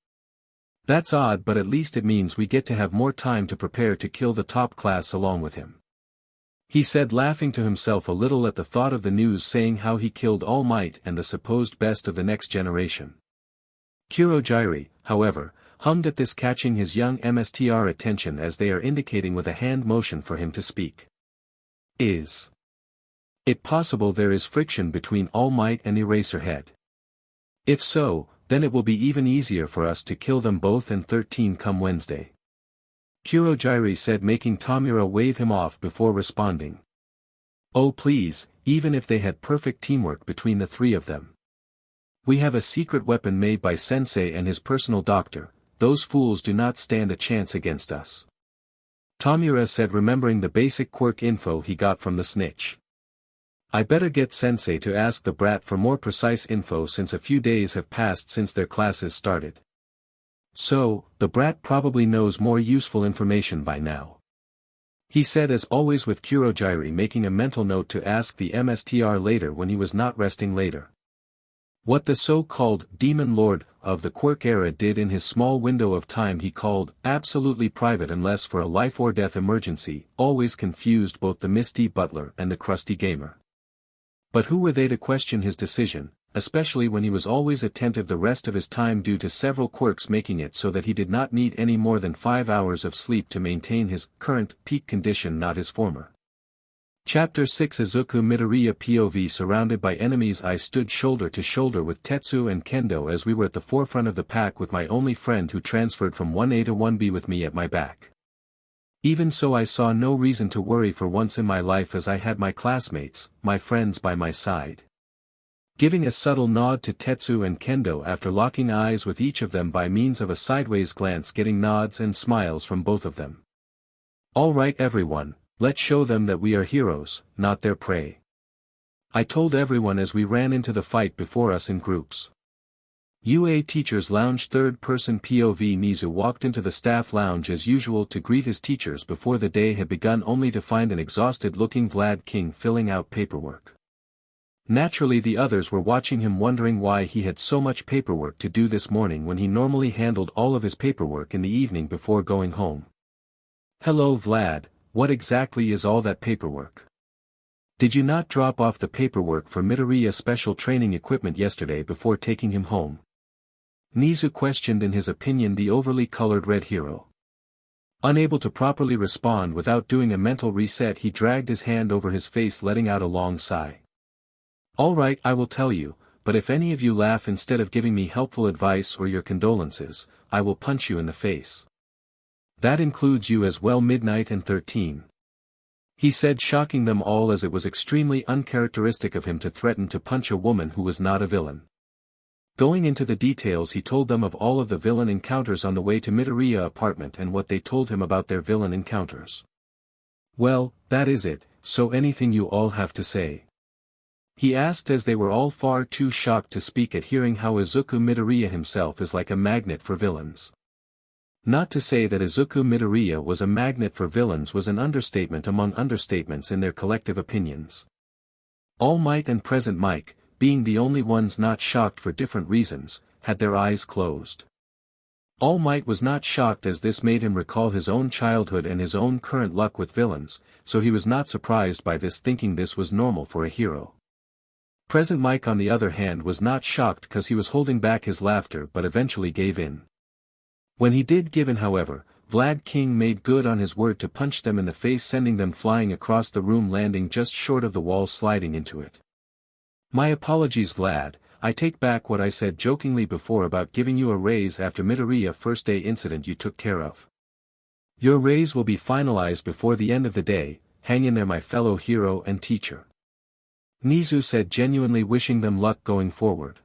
A: That's odd, but at least it means we get to have more time to prepare to kill the top class along with him. He said, laughing to himself a little at the thought of the news saying how he killed All Might and the supposed best of the next generation. Kurojiiri, however, hummed at this, catching his young MSTR attention as they are indicating with a hand motion for him to speak. Is it possible there is friction between All Might and Eraserhead? If so, then it will be even easier for us to kill them both and 13 come Wednesday. Kurojiiri said, making Tamura wave him off before responding. Oh please, even if they had perfect teamwork between the three of them. We have a secret weapon made by Sensei and his personal doctor, those fools do not stand a chance against us. Tamura said, remembering the basic quirk info he got from the snitch. I better get Sensei to ask the brat for more precise info since a few days have passed since their classes started. So, the brat probably knows more useful information by now. He said, as always, with Kurojiiri making a mental note to ask the MSTR later when he was not resting later. What the so-called Demon Lord of the Quirk era did in his small window of time he called absolutely private unless for a life-or-death emergency, always confused both the Misty Butler and the Krusty Gamer. But who were they to question his decision, especially when he was always attentive the rest of his time due to several quirks making it so that he did not need any more than 5 hours of sleep to maintain his current peak condition, not his former. Chapter 6 Izuku Midoriya POV. Surrounded by enemies, I stood shoulder to shoulder with Tetsu and Kendo as we were at the forefront of the pack, with my only friend who transferred from 1A to 1B with me at my back. Even so, I saw no reason to worry for once in my life, as I had my classmates, my friends by my side. Giving a subtle nod to Tetsu and Kendo after locking eyes with each of them by means of a sideways glance, getting nods and smiles from both of them. All right everyone, let's show them that we are heroes, not their prey. I told everyone as we ran into the fight before us in groups. UA Teachers Lounge third-person POV. Nizu walked into the staff lounge as usual to greet his teachers before the day had begun, only to find an exhausted-looking Vlad King filling out paperwork. Naturally the others were watching him, wondering why he had so much paperwork to do this morning when he normally handled all of his paperwork in the evening before going home. Hello Vlad, what exactly is all that paperwork? Did you not drop off the paperwork for Midoriya special training equipment yesterday before taking him home? Nizu questioned, in his opinion the overly colored red hero. Unable to properly respond without doing a mental reset, he dragged his hand over his face, letting out a long sigh. All right, I will tell you, but if any of you laugh instead of giving me helpful advice or your condolences, I will punch you in the face. That includes you as well, Midnight and 13. He said, shocking them all, as it was extremely uncharacteristic of him to threaten to punch a woman who was not a villain. Going into the details, he told them of all of the villain encounters on the way to Midoriya apartment and what they told him about their villain encounters. Well, that is it, so anything you all have to say? He asked as they were all far too shocked to speak at hearing how Izuku Midoriya himself is like a magnet for villains. Not to say that Izuku Midoriya was a magnet for villains was an understatement among understatements in their collective opinions. All Might and Present Mike, being the only ones not shocked for different reasons, had their eyes closed. All Might was not shocked as this made him recall his own childhood and his own current luck with villains, so he was not surprised by this, thinking this was normal for a hero. Present Mike on the other hand was not shocked cause he was holding back his laughter but eventually gave in. When he did give in however, Vlad King made good on his word to punch them in the face, sending them flying across the room, landing just short of the wall, sliding into it. My apologies Vlad, I take back what I said jokingly before about giving you a raise after Midoriya first day incident you took care of. Your raise will be finalized before the end of the day, hang in there my fellow hero and teacher. Nizu said, genuinely wishing them luck going forward.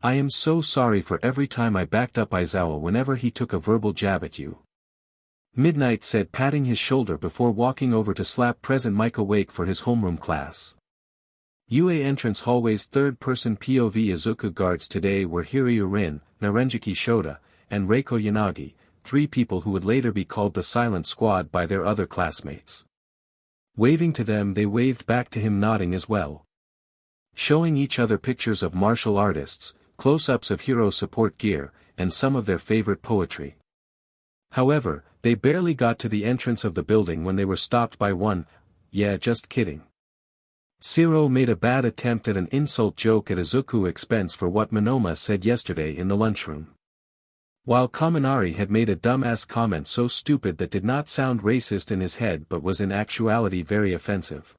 A: I am so sorry for every time I backed up Aizawa whenever he took a verbal jab at you. Midnight said, patting his shoulder before walking over to slap Present Mike awake for his homeroom class. UA entrance hallway's third-person POV Izuku guards today were Hiryu Rin, Narenjiki Shota, and Reiko Yanagi, three people who would later be called the Silent Squad by their other classmates. Waving to them, they waved back to him, nodding as well. Showing each other pictures of martial artists, close-ups of hero support gear, and some of their favorite poetry. However, they barely got to the entrance of the building when they were stopped by one. Yeah, just kidding. Zero made a bad attempt at an insult joke at Izuku's expense for what Monoma said yesterday in the lunchroom. While Kaminari had made a dumbass comment so stupid that did not sound racist in his head but was in actuality very offensive.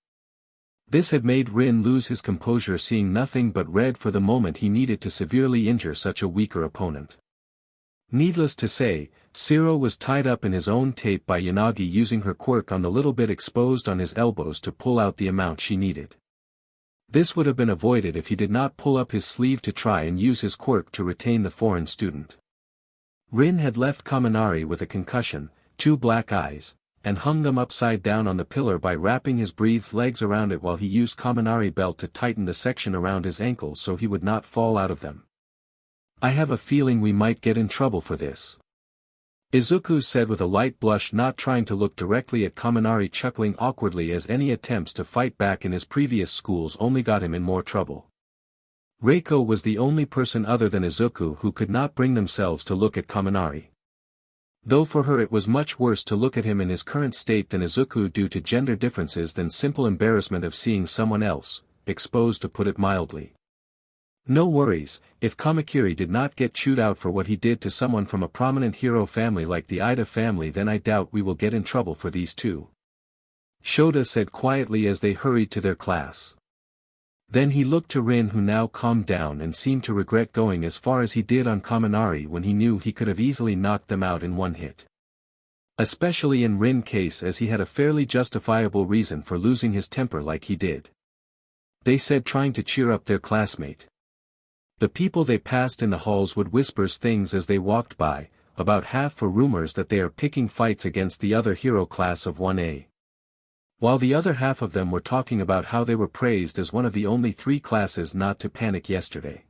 A: This had made Rin lose his composure, seeing nothing but red for the moment he needed to severely injure such a weaker opponent. Needless to say, Zero was tied up in his own tape by Yanagi, using her quirk on the little bit exposed on his elbows to pull out the amount she needed. This would have been avoided if he did not pull up his sleeve to try and use his quirk to retain the foreign student. Rin had left Kaminari with a concussion, two black eyes, and hung them upside down on the pillar by wrapping his breathed legs around it while he used Kaminari belt to tighten the section around his ankles so he would not fall out of them. I have a feeling we might get in trouble for this. Izuku said with a light blush, not trying to look directly at Kaminari, chuckling awkwardly as any attempts to fight back in his previous schools only got him in more trouble. Reiko was the only person other than Izuku who could not bring themselves to look at Kaminari. Though for her it was much worse to look at him in his current state than Izuku due to gender differences than simple embarrassment of seeing someone else, exposed, to put it mildly. No worries, if Kamakiri did not get chewed out for what he did to someone from a prominent hero family like the Ida family, then I doubt we will get in trouble for these two. Shota said quietly as they hurried to their class. Then he looked to Rin, who now calmed down and seemed to regret going as far as he did on Kaminari when he knew he could have easily knocked them out in one hit. Especially in Rin's case, as he had a fairly justifiable reason for losing his temper like he did. They said, trying to cheer up their classmate. The people they passed in the halls would whisper things as they walked by, about half for rumors that they are picking fights against the other hero class of 1A. While the other half of them were talking about how they were praised as one of the only 3 classes not to panic yesterday.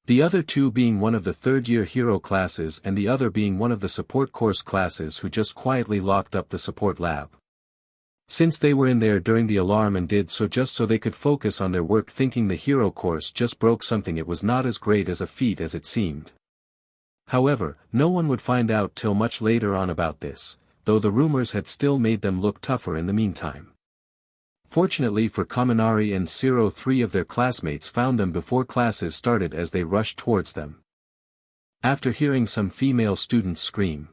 A: The other 2 being one of the third-year hero classes and the other being one of the support course classes who just quietly locked up the support lab. Since they were in there during the alarm and did so just so they could focus on their work, thinking the hero course just broke something, it was not as great as a feat as it seemed. However, no one would find out till much later on about this, though the rumors had still made them look tougher in the meantime. Fortunately for Kaminari and Zero, 3 of their classmates found them before classes started as they rushed towards them. After hearing some female students scream,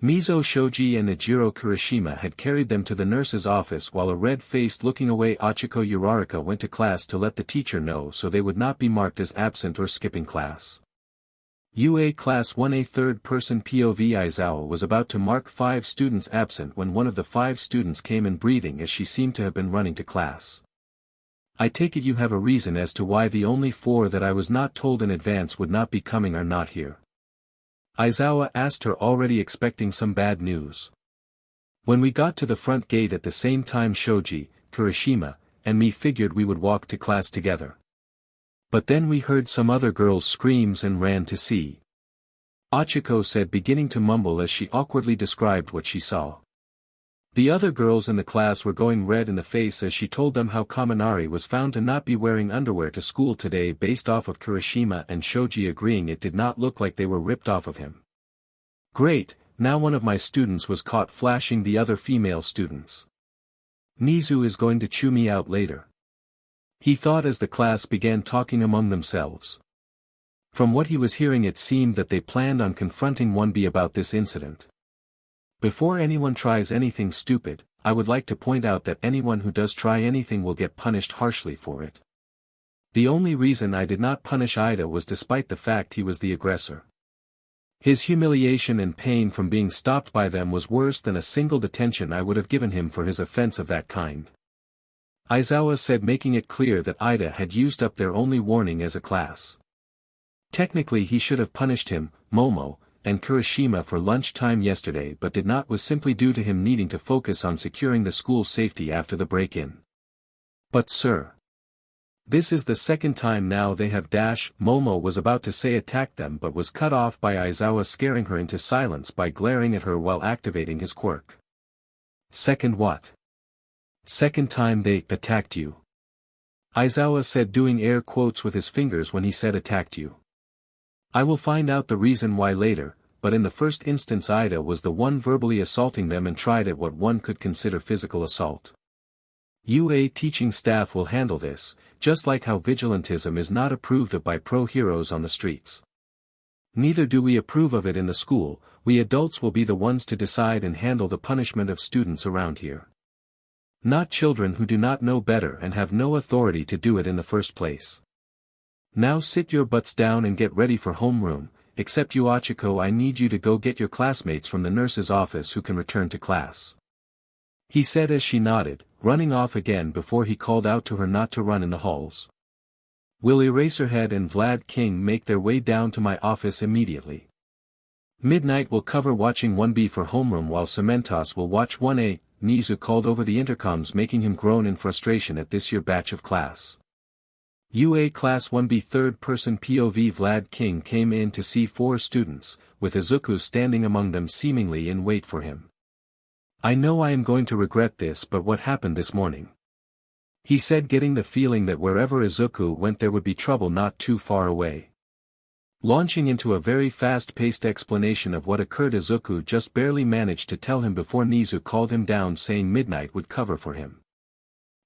A: Mizo Shoji and Nijiro Kirishima had carried them to the nurse's office, while a red-faced looking away Achiko Uraraka went to class to let the teacher know so they would not be marked as absent or skipping class. UA Class 1A third-person POV Aizawa was about to mark 5 students absent when one of the 5 students came in breathing as she seemed to have been running to class. I take it you have a reason as to why the only 4 that I was not told in advance would not be coming are not here. Aizawa asked her, already expecting some bad news. When we got to the front gate at the same time Shoji, Kirishima, and me figured we would walk to class together. But then we heard some other girls' screams and ran to see. Achiko said, beginning to mumble as she awkwardly described what she saw. The other girls in the class were going red in the face as she told them how Kaminari was found to not be wearing underwear to school today based off of Kirishima and Shoji agreeing it did not look like they were ripped off of him. Great, now one of my students was caught flashing the other female students. Nizu is going to chew me out later. He thought as the class began talking among themselves. From what he was hearing it seemed that they planned on confronting 1B about this incident. Before anyone tries anything stupid, I would like to point out that anyone who does try anything will get punished harshly for it. The only reason I did not punish Ida was despite the fact he was the aggressor. His humiliation and pain from being stopped by them was worse than a single detention I would have given him for his offense of that kind. Aizawa said, making it clear that Ida had used up their only warning as a class. Technically he should have punished him, Momo, and Kirishima for lunchtime yesterday but did not, was simply due to him needing to focus on securing the school's safety after the break-in. But sir, this is the second time now they have Momo was about to say attack them but was cut off by Aizawa scaring her into silence by glaring at her while activating his quirk. Second what? Second time they attacked you. Aizawa said, doing air quotes with his fingers when he said attacked you. I will find out the reason why later, but in the first instance Ida was the one verbally assaulting them and tried at what one could consider physical assault. UA teaching staff will handle this, just like how vigilantism is not approved of by pro-heroes on the streets. Neither do we approve of it in the school, we adults will be the ones to decide and handle the punishment of students around here. Not children who do not know better and have no authority to do it in the first place. Now sit your butts down and get ready for homeroom, except you Achiko, I need you to go get your classmates from the nurse's office who can return to class. He said as she nodded, running off again before he called out to her not to run in the halls. Will Eraserhead and Vlad King make their way down to my office immediately? Midnight will cover watching 1B for homeroom while Cementos will watch 1A, Nizu called over the intercoms, making him groan in frustration at this year batch of class. UA Class 1B third-person POV. Vlad King came in to see 4 students, with Izuku standing among them seemingly in wait for him. I know I am going to regret this, but what happened this morning? He said, getting the feeling that wherever Izuku went there would be trouble not too far away. Launching into a very fast-paced explanation of what occurred, Izuku just barely managed to tell him before Nizu called him down saying Midnight would cover for him.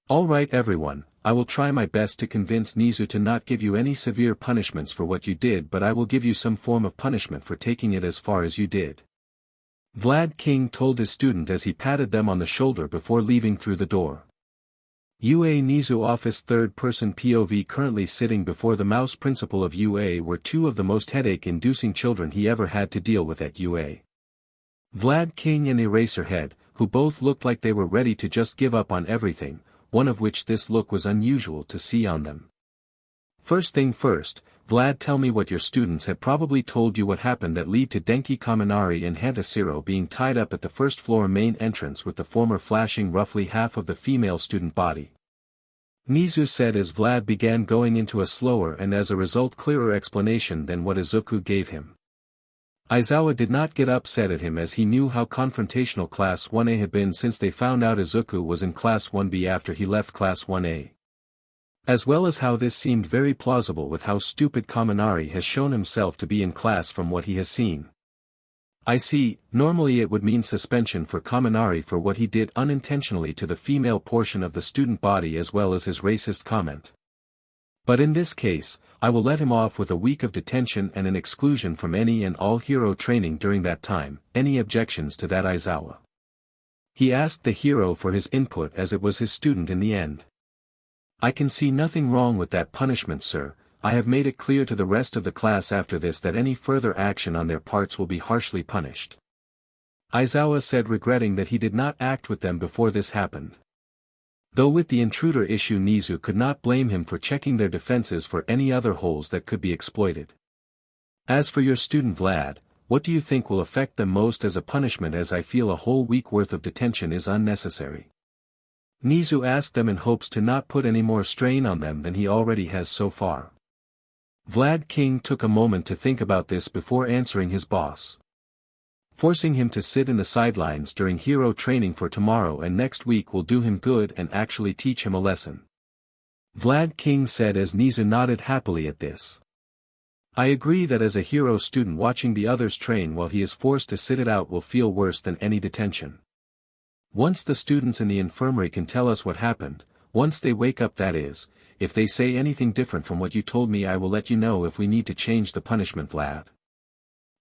A: Alright everyone, I will try my best to convince Nizu to not give you any severe punishments for what you did, but I will give you some form of punishment for taking it as far as you did. Vlad King told his student as he patted them on the shoulder before leaving through the door. UA Nizu office third-person POV. Currently sitting before the mouse principal of UA were 2 of the most headache-inducing children he ever had to deal with at UA. Vlad King and Eraserhead, who both looked like they were ready to just give up on everything, one of which this look was unusual to see on them. First thing first, Vlad, tell me what your students had probably told you what happened that led to Denki Kaminari and Hantashiro being tied up at the first floor main entrance with the former flashing roughly half of the female student body. Nizu said as Vlad began going into a slower and as a result clearer explanation than what Izuku gave him. Aizawa did not get upset at him as he knew how confrontational Class 1A had been since they found out Izuku was in Class 1B after he left Class 1A. As well as how this seemed very plausible with how stupid Kaminari has shown himself to be in class from what he has seen. I see, normally it would mean suspension for Kaminari for what he did unintentionally to the female portion of the student body as well as his racist comment. But in this case, I will let him off with a week of detention and an exclusion from any and all hero training during that time. Any objections to that, Aizawa? He asked the hero for his input as it was his student in the end. I can see nothing wrong with that punishment, sir. I have made it clear to the rest of the class after this that any further action on their parts will be harshly punished. Aizawa said, regretting that he did not act with them before this happened. Though with the intruder issue Nizu could not blame him for checking their defenses for any other holes that could be exploited. As for your student Vlad, what do you think will affect them most as a punishment, as I feel a whole week worth of detention is unnecessary? Nizu asked them in hopes to not put any more strain on them than he already has so far. Vlad King took a moment to think about this before answering his boss. Forcing him to sit in the sidelines during hero training for tomorrow and next week will do him good and actually teach him a lesson. Vlad King said as Nizu nodded happily at this. I agree that as a hero student, watching the others train while he is forced to sit it out will feel worse than any detention. Once the students in the infirmary can tell us what happened, once they wake up, that is, if they say anything different from what you told me, I will let you know if we need to change the punishment, Vlad.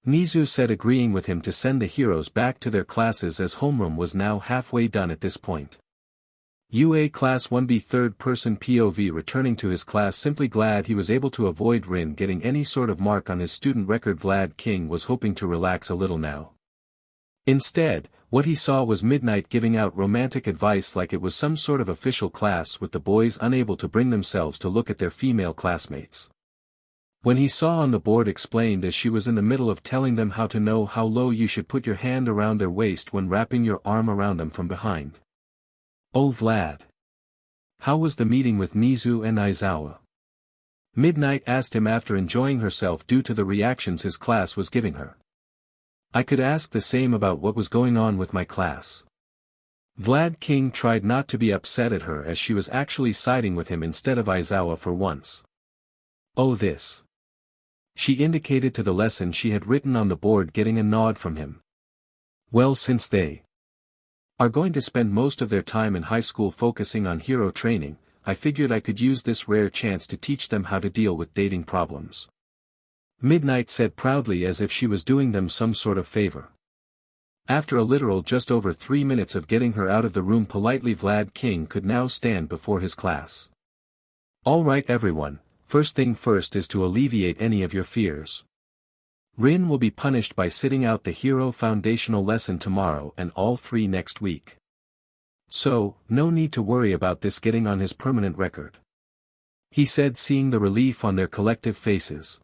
A: Nizu said, agreeing with him to send the heroes back to their classes as homeroom was now halfway done at this point. UA Class 1B third-person POV returning to his class, simply glad he was able to avoid Rin getting any sort of mark on his student record. Vlad King was hoping to relax a little now. Instead, what he saw was Midnight giving out romantic advice like it was some sort of official class, with the boys unable to bring themselves to look at their female classmates. When he saw on the board explained as she was in the middle of telling them how to know how low you should put your hand around their waist when wrapping your arm around them from behind. Oh Vlad. How was the meeting with Nizu and Aizawa? Midnight asked him after enjoying herself due to the reactions his class was giving her. I could ask the same about what was going on with my class. Vlad King tried not to be upset at her as she was actually siding with him instead of Aizawa for once. Oh this. She indicated to the lesson she had written on the board, getting a nod from him. Well, since they are going to spend most of their time in high school focusing on hero training, I figured I could use this rare chance to teach them how to deal with dating problems. Midnight said proudly, as if she was doing them some sort of favor. After a literal just over 3 minutes of getting her out of the room politely, Vlad King could now stand before his class. All right everyone, first thing first is to alleviate any of your fears. Rin will be punished by sitting out the hero foundational lesson tomorrow and all 3 next week. So, no need to worry about this getting on his permanent record. He said, seeing the relief on their collective faces.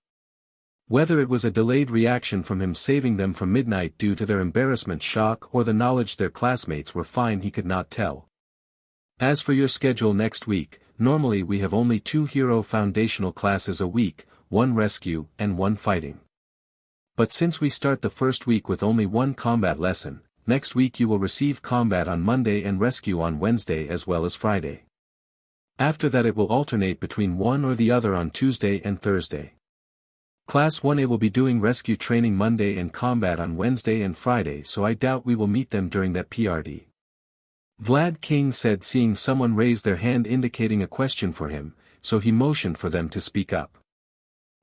A: Whether it was a delayed reaction from him saving them from Midnight due to their embarrassment shock or the knowledge their classmates were fine, he could not tell. As for your schedule next week, normally we have only 2 hero foundational classes a week, 1 rescue and 1 fighting. But since we start the first week with only 1 combat lesson, next week you will receive combat on Monday and rescue on Wednesday as well as Friday. After that it will alternate between one or the other on Tuesday and Thursday. Class 1A will be doing rescue training Monday and combat on Wednesday and Friday, so I doubt we will meet them during that PRD. Vlad King said, seeing someone raise their hand indicating a question for him, so he motioned for them to speak up.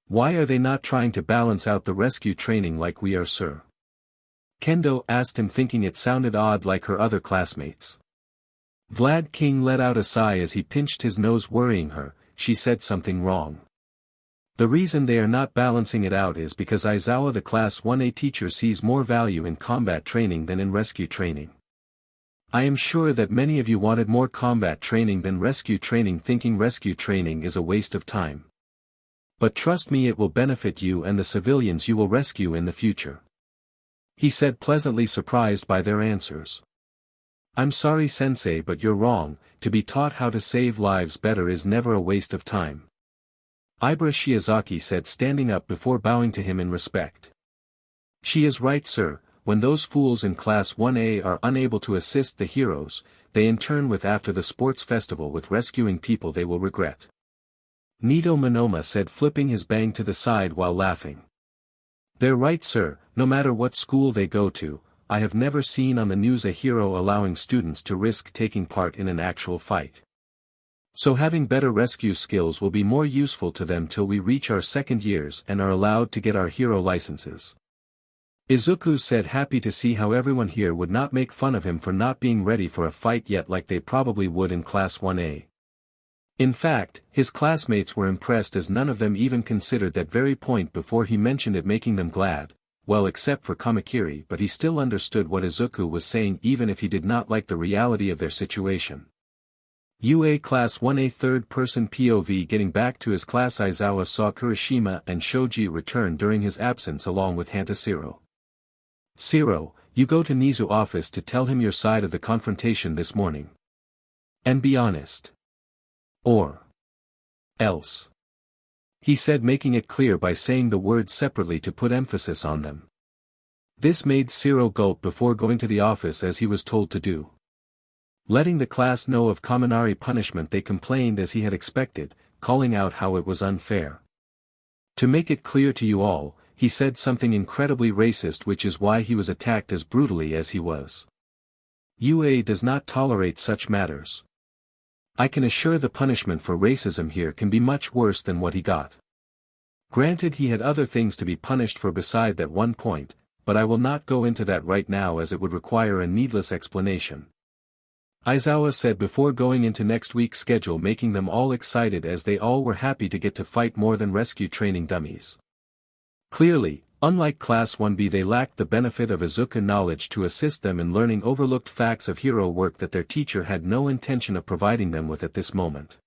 A: Why are they not trying to balance out the rescue training like we are, sir? Kendo asked him, thinking it sounded odd like her other classmates. Vlad King let out a sigh as he pinched his nose, worrying her. She said something wrong. The reason they are not balancing it out is because Aizawa, the Class 1A teacher, sees more value in combat training than in rescue training. I am sure that many of you wanted more combat training than rescue training, thinking rescue training is a waste of time. But trust me, it will benefit you and the civilians you will rescue in the future. He said, pleasantly surprised by their answers. I'm sorry sensei, but you're wrong. To be taught how to save lives better is never a waste of time. Ibra Shiozaki said, standing up before bowing to him in respect. She is right, sir. When those fools in Class 1A are unable to assist the heroes, they in turn with after the sports festival with rescuing people they will regret. Nito Monoma said, flipping his bang to the side while laughing. They're right, sir. No matter what school they go to, I have never seen on the news a hero allowing students to risk taking part in an actual fight. So having better rescue skills will be more useful to them till we reach our second years and are allowed to get our hero licenses. Izuku said, happy to see how everyone here would not make fun of him for not being ready for a fight yet like they probably would in Class 1A. In fact, his classmates were impressed as none of them even considered that very point before he mentioned it, making them glad, well except for Kamakiri, but he still understood what Izuku was saying even if he did not like the reality of their situation. UA Class 1A third-person POV getting back to his class. Aizawa saw Kurishima and Shoji return during his absence along with Hantashiro. Zero, you go to Nizu's office to tell him your side of the confrontation this morning. And be honest. Or else. He said, making it clear by saying the words separately to put emphasis on them. This made Zero gulp before going to the office as he was told to do. Letting the class know of Kaminari punishment, they complained as he had expected, calling out how it was unfair. To make it clear to you all, he said something incredibly racist, which is why he was attacked as brutally as he was. UA does not tolerate such matters. I can assure the punishment for racism here can be much worse than what he got. Granted, he had other things to be punished for beside that one point, but I will not go into that right now as it would require a needless explanation. Aizawa said before going into next week's schedule, making them all excited as they all were happy to get to fight more than rescue training dummies. Clearly, unlike Class 1B, they lacked the benefit of Izuku knowledge to assist them in learning overlooked facts of hero work that their teacher had no intention of providing them with at this moment.